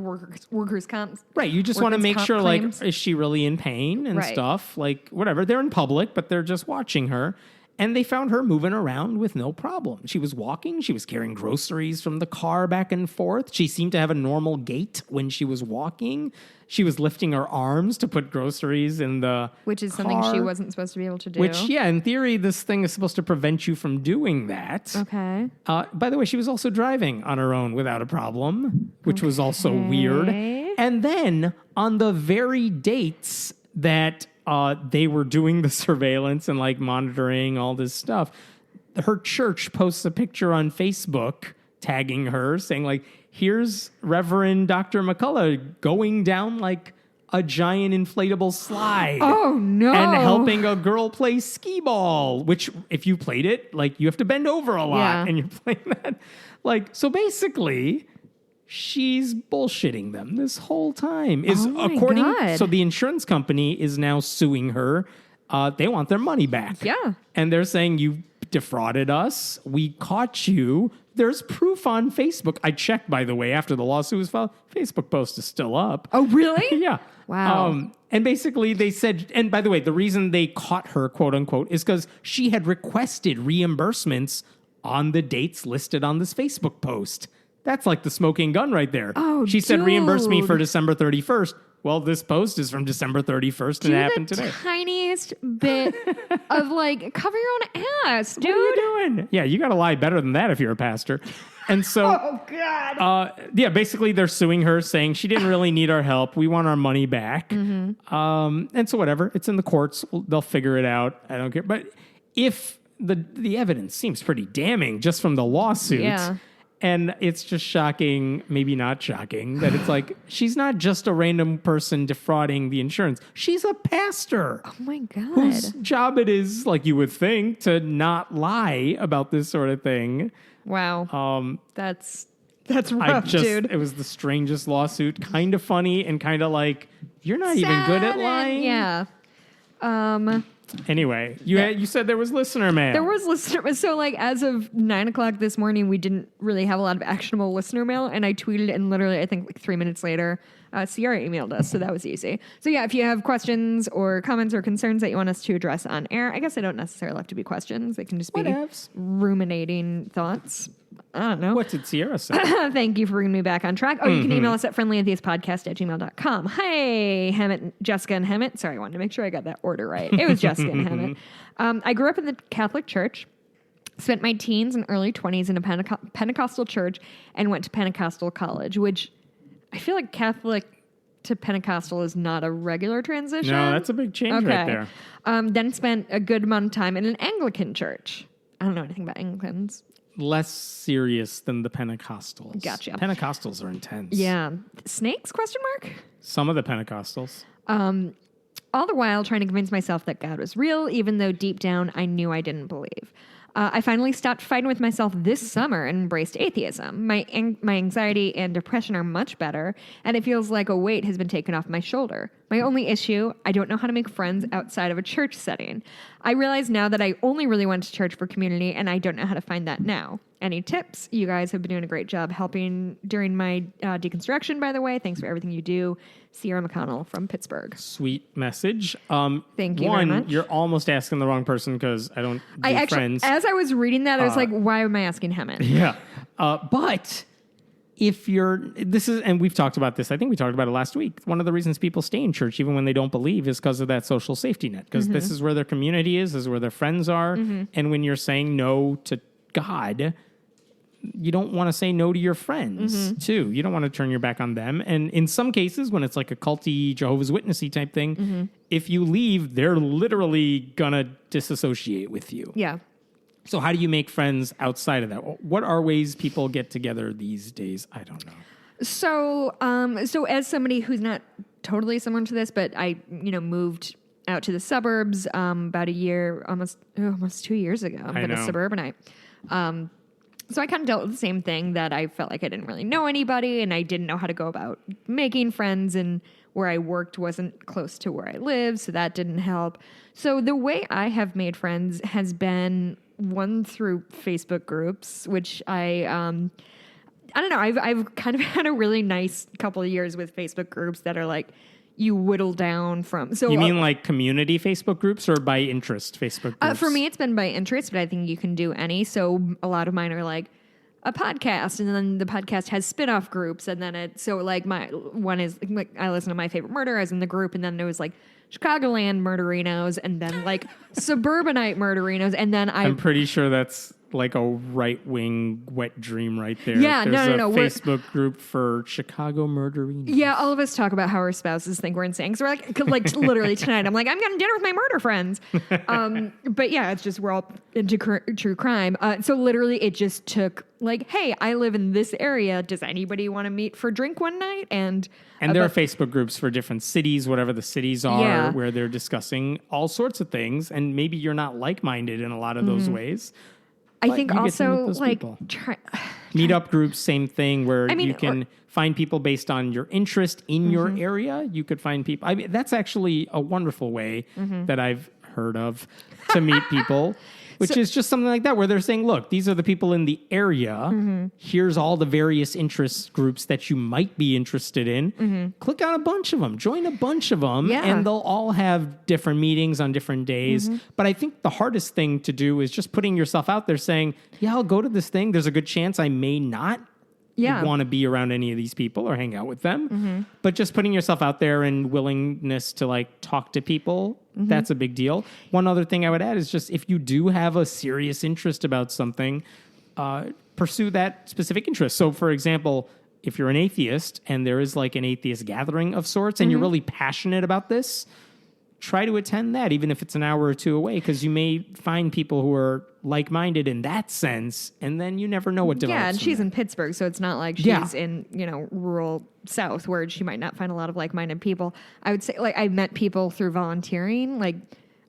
workers' comp. Right. You just want to make sure, claims. Like, is she really in pain and stuff? Like, whatever. They're in public, but they're just watching her. And they found her moving around with no problem. She was walking. She was carrying groceries from the car back and forth. She seemed to have a normal gait when she was walking. She was lifting her arms to put groceries in the Which is car, something she wasn't supposed to be able to do. Which, yeah, in theory, this thing is supposed to prevent you from doing that. Okay. By the way, she was also driving on her own without a problem, which was also weird. And then on the very dates that they were doing the surveillance and like monitoring all this stuff, her church posts a picture on Facebook tagging her saying like, here's Reverend Dr. McCullough going down like a giant inflatable slide. Oh no. And helping a girl play skee ball, which if you played it, like you have to bend over a lot and you're playing that. Like, so basically she's bullshitting them this whole time. So the insurance company is now suing her. They want their money back. Yeah. And they're saying, you defrauded us. We caught you. There's proof on Facebook. I checked, by the way, after the lawsuit was filed. Facebook post is still up. Oh, really? Yeah. Wow. And basically they said, and by the way, the reason they caught her, quote unquote, is because she had requested reimbursements on the dates listed on this Facebook post. That's like the smoking gun right there. Oh, she said, reimburse me for December 31st. Well, this post is from December 31st and it happened today. The tiniest bit of like, cover your own ass, dude. What are you doing? Yeah, you got to lie better than that if you're a pastor. And so, oh, God. Basically they're suing her saying she didn't really need our help. We want our money back. And so whatever, it's in the courts. They'll figure it out. I don't care. But if the evidence seems pretty damning just from the lawsuit. And it's just shocking, maybe not shocking, that it's like, she's not just a random person defrauding the insurance. She's a pastor. Oh, my God. Whose job it is, like you would think, to not lie about this sort of thing. Wow. That's rough, dude. It was the strangest lawsuit. Kind of funny and kind of like, you're not even good at lying. Yeah. Anyway, you said there was listener mail. There was listener. So like as of 9:00 this morning, we didn't really have a lot of actionable listener mail, and I tweeted, and literally I think like 3 minutes later, Sierra emailed us, so that was easy. So yeah, if you have questions or comments or concerns that you want us to address on air, I guess they don't necessarily have to be questions. They can just be ruminating thoughts. I don't know. What did Sierra say? Thank you for bringing me back on track. Oh, you can email us at friendlyatheistpodcast@gmail.com. Hi, Jessica and Hemet. Sorry, I wanted to make sure I got that order right. It was Jessica and Hemet. I grew up in the Catholic Church, spent my teens and early 20s in a Pentecostal church, and went to Pentecostal college, which I feel like Catholic to Pentecostal is not a regular transition. No, that's a big change right there. Then spent a good amount of time in an Anglican church. I don't know anything about Anglicans. Less serious than the Pentecostals. Gotcha. Pentecostals are intense. Yeah. Snakes, question mark? Some of the Pentecostals. All the while trying to convince myself that God was real, even though deep down I knew I didn't believe. I finally stopped fighting with myself this summer and embraced atheism. My anxiety and depression are much better, and it feels like a weight has been taken off my shoulder. My only issue, I don't know how to make friends outside of a church setting. I realize now that I only really went to church for community, and I don't know how to find that now. Any tips? You guys have been doing a great job helping during my deconstruction, by the way. Thanks for everything you do. Sierra McConnell from Pittsburgh. Sweet message. Thank you very much. You're almost asking the wrong person because I don't do friends. As I was reading that, I was like, why am I asking Hemet? Yeah. But if and we've talked about this, I think we talked about it last week. One of the reasons people stay in church, even when they don't believe, is because of that social safety net. Because this is where their community is, this is where their friends are. And when you're saying no to God, you don't want to say no to your friends, too. You don't want to turn your back on them. And in some cases, when it's like a culty, Jehovah's Witnessy type thing, if you leave, they're literally going to disassociate with you. Yeah. So how do you make friends outside of that? What are ways people get together these days? I don't know. So as somebody who's not totally similar to this, but I, moved out to the suburbs about a year, almost 2 years ago. I've been a suburbanite. So I kind of dealt with the same thing, that I felt like I didn't really know anybody and I didn't know how to go about making friends, and where I worked wasn't close to where I lived, so that didn't help. So the way I have made friends has been one through Facebook groups, which I don't know. I've kind of had a really nice couple of years with Facebook groups that are like, you whittle down from. So you mean like community Facebook groups or by interest Facebook groups? For me, it's been by interest, but I think you can do any. So a lot of mine are like a podcast, and then the podcast has spin-off groups, and then my one is like, I listen to My Favorite Murder, I was in the group, and then there was like Chicagoland Murderinos, and then like Suburbanite Murderinos, and then I'm pretty sure that's like a right-wing wet dream right there. Yeah, There's no. a Facebook group for Chicago Murderinos. Yeah, all of us talk about how our spouses think we're insane. So we're like literally tonight, I'm like, I'm getting dinner with my murder friends. But yeah, it's just we're all into true crime. So literally it just took like, hey, I live in this area. Does anybody want to meet for drink one night? And there are Facebook groups for different cities, whatever the cities are, where they're discussing all sorts of things. And maybe you're not like-minded in a lot of those ways. I think also like meetup groups, same thing, where you can find people based on your interest in your area. You could find people. I mean, that's actually a wonderful way that I've heard of to meet people, which is just something like that, where they're saying, look, these are the people in the area. Here's all the various interest groups that you might be interested in. Click on a bunch of them, join a bunch of them, and they'll all have different meetings on different days. But I think the hardest thing to do is just putting yourself out there saying, yeah, I'll go to this thing. There's a good chance I may not want to be around any of these people or hang out with them. But just putting yourself out there and willingness to like talk to people, that's a big deal. One other thing I would add is just if you do have a serious interest about something, pursue that specific interest. So for example, if you're an atheist and there is like an atheist gathering of sorts and you're really passionate about this, try to attend that, even if it's an hour or two away, because you may find people who are like-minded in that sense, and then you never know what develops. Yeah, and she's in Pittsburgh, so it's not like she's in, rural South where she might not find a lot of like-minded people. I would say, like, I met people through volunteering. Like,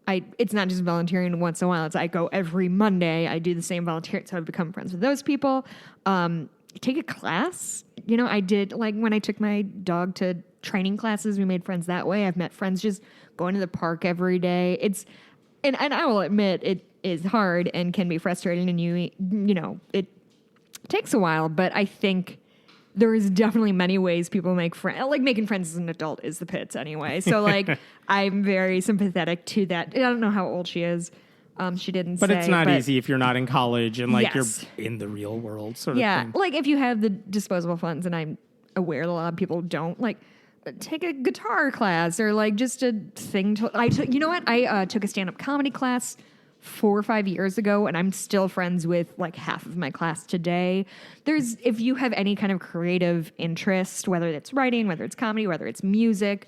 it's not just volunteering once in a while. It's I go every Monday. I do the same volunteer, so I've become friends with those people. Take a class. I did, like, when I took my dog to training classes, we made friends that way. I've met friends just going to the park every day. And I will admit it is hard and can be frustrating, and it takes a while, but I think there is definitely many ways people make friends. Like, making friends as an adult is the pits anyway. So like, I'm very sympathetic to that. I don't know how old she is. She didn't say. But it's not easy if you're not in college and like you're in the real world sort of thing. Yeah, like if you have the disposable funds, and I'm aware that a lot of people don't, like, take a guitar class or like just a thing to. I took a stand-up comedy class 4 or 5 years ago, and I'm still friends with like half of my class today. If you have any kind of creative interest, whether it's writing, whether it's comedy, whether it's music,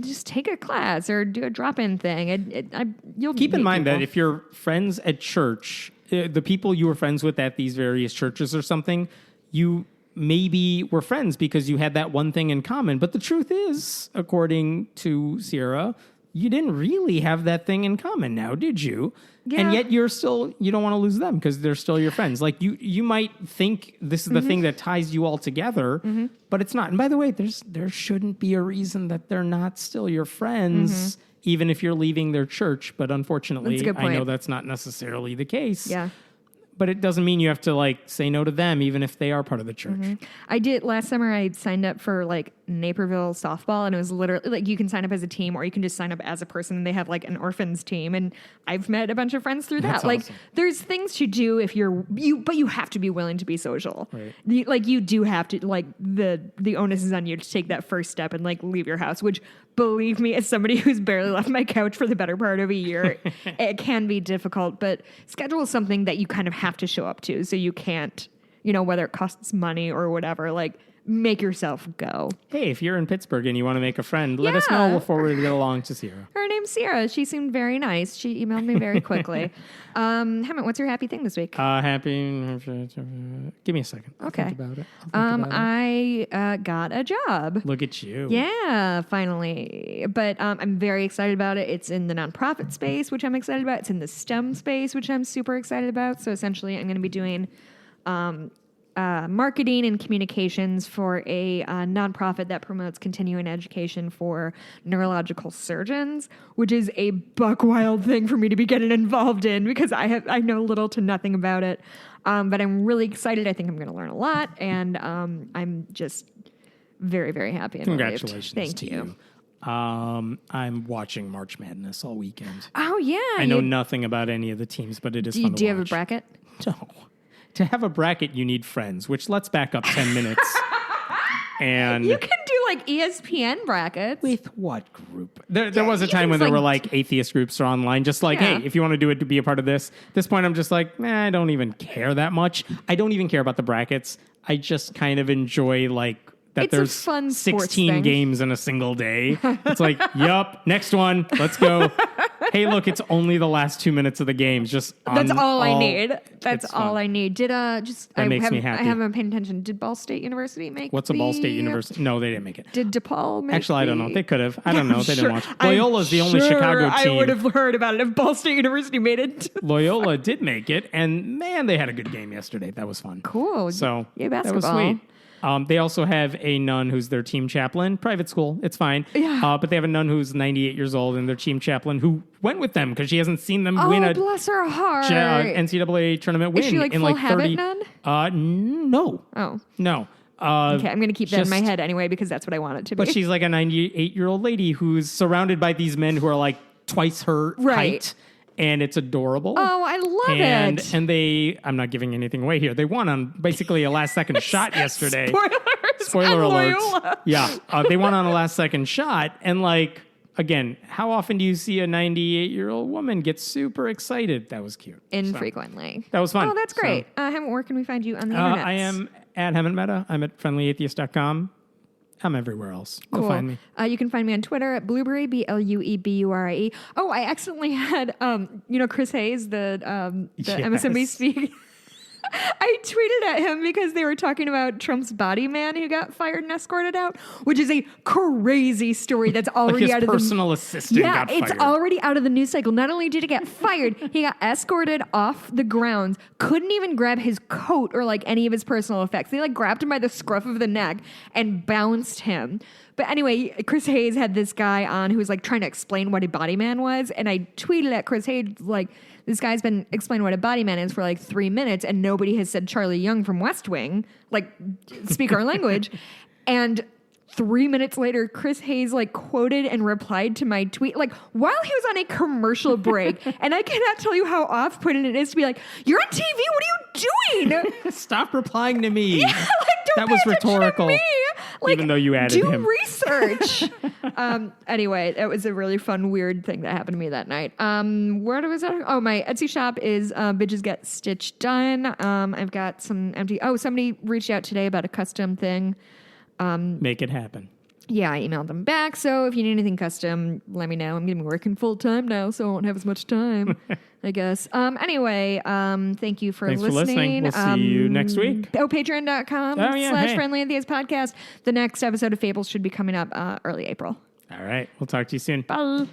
just take a class or do a drop-in thing. You'll keep in mind that if you're friends at church, the people you were friends with at these various churches or something, you maybe were friends because you had that one thing in common. But the truth is, according to Sierra, you didn't really have that thing in common now, did you? Yeah. And yet you don't want to lose them because they're still your friends. Like you might think this is the thing that ties you all together, but it's not. And by the way, there shouldn't be a reason that they're not still your friends, even if you're leaving their church. But unfortunately, I know that's not necessarily the case. Yeah. But it doesn't mean you have to like say no to them, even if they are part of the church. I did last summer. I signed up for like Naperville softball, and it was literally like you can sign up as a team, or you can just sign up as a person. And they have like an orphans team, and I've met a bunch of friends through that. That's like, awesome. There's things to do if but you have to be willing to be social. Right. You do have to, like, the onus is on you to take that first step and like leave your house. Which, believe me, as somebody who's barely left my couch for the better part of a year, it can be difficult. But schedule is something that you kind of have to show up to, so you can't, whether it costs money or whatever, like, make yourself go. Hey, if you're in Pittsburgh and you want to make a friend, let us know. We'll forward it along to Sierra. Her name's Sierra. She seemed very nice. She emailed me very quickly. Hemant, what's your happy thing this week? Happy. Give me a second. Okay. Think about it. I got a job. Look at you. Yeah, finally. But I'm very excited about it. It's in the nonprofit space, which I'm excited about. It's in the STEM space, which I'm super excited about. So essentially, I'm going to be doing marketing and communications for a nonprofit that promotes continuing education for neurological surgeons, which is a buck wild thing for me to be getting involved in because I know little to nothing about it. But I'm really excited. I think I'm going to learn a lot, and I'm just very, very happy and Congratulations relieved. to you. I'm watching March Madness all weekend. Oh, yeah. I know nothing about any of the teams, but it is fun to watch. Do you have a bracket? No. To have a bracket, you need friends, which let's back up 10 minutes. And you can do like ESPN brackets. With what group? There was a time when there were like atheist groups or online, just like, hey, if you want to do it to be a part of this. At this point, I'm just like, I don't even care that much. I don't even care about the brackets. I just kind of enjoy like that it's there's a fun 16 games in a single day. It's like, yup, next one, let's go. Hey, look, it's only the last 2 minutes of the game. That's all I need. That's all I need. That makes me happy. I haven't paid attention. Did Ball State University make What's a Ball State University? No, they didn't make it. Did DePaul make Actually, I don't know. They could have. I don't know. They didn't watch. Loyola's the only Chicago team. I would have heard about it if Ball State University made it. Loyola did make it, and man, they had a good game yesterday. That was fun. Cool. So yeah, that basketball. was sweet. They also have a nun who's their team chaplain, private school. It's fine. Yeah. But they have a nun who's 98 years old and their team chaplain who went with them because she hasn't seen them win a bless her heart. NCAA tournament win. Is she like in full like 30. habit nun? No. Oh. No. Okay, I'm going to keep that in my head anyway because that's what I want it to be. But she's like a 98-year-old lady who's surrounded by these men who are like twice her height. And it's adorable. Oh, I love it. And they, I'm not giving anything away here. They won on basically a last second shot yesterday. Spoiler alert. Yeah. They won on a last second shot. And like, again, how often do you see a 98-year-old woman get super excited? That was cute. Infrequently. So, that was fun. Oh, that's great. Hemant, where can we find you on the internet? I am at Hemant Mehta. I'm at friendlyatheist.com. I'm everywhere else. You'll find me. You can find me on Twitter at Blueberry, BLUEBURIE. Oh, I accidentally had, Chris Hayes, the MSNBC. I tweeted at him because they were talking about Trump's body man who got fired and escorted out, which is a crazy story that's already like out of the personal assistant got fired. It's already out of the news cycle. Not only did he get fired, he got escorted off the grounds, couldn't even grab his coat or like any of his personal effects. They like grabbed him by the scruff of the neck and bounced him. But anyway, Chris Hayes had this guy on who was like trying to explain what a body man was. And I tweeted at Chris Hayes, like, this guy's been explaining what a body man is for like 3 minutes and nobody has said Charlie Young from West Wing, like speak our language. And 3 minutes later, Chris Hayes like quoted and replied to my tweet, like while he was on a commercial break. And I cannot tell you how off-putting it is to be like, you're on TV, what are you doing? Stop replying to me. Yeah, like, don't that was rhetorical. me. Like, even though you added do him. research. Anyway, it was a really fun, weird thing that happened to me that night. Where was I? Oh, my Etsy shop is Bitches Get Stitch Done. I've got some empty. Oh, somebody reached out today about a custom thing. Make it happen. Yeah, I emailed them back. So if you need anything custom, let me know. I'm going to be working full time now, so I won't have as much time, I guess. Anyway, thank you for listening. We'll see you next week. Patreon.com/Friendly Atheist Podcast. The next episode of Fables should be coming up early April. All right. We'll talk to you soon. Bye.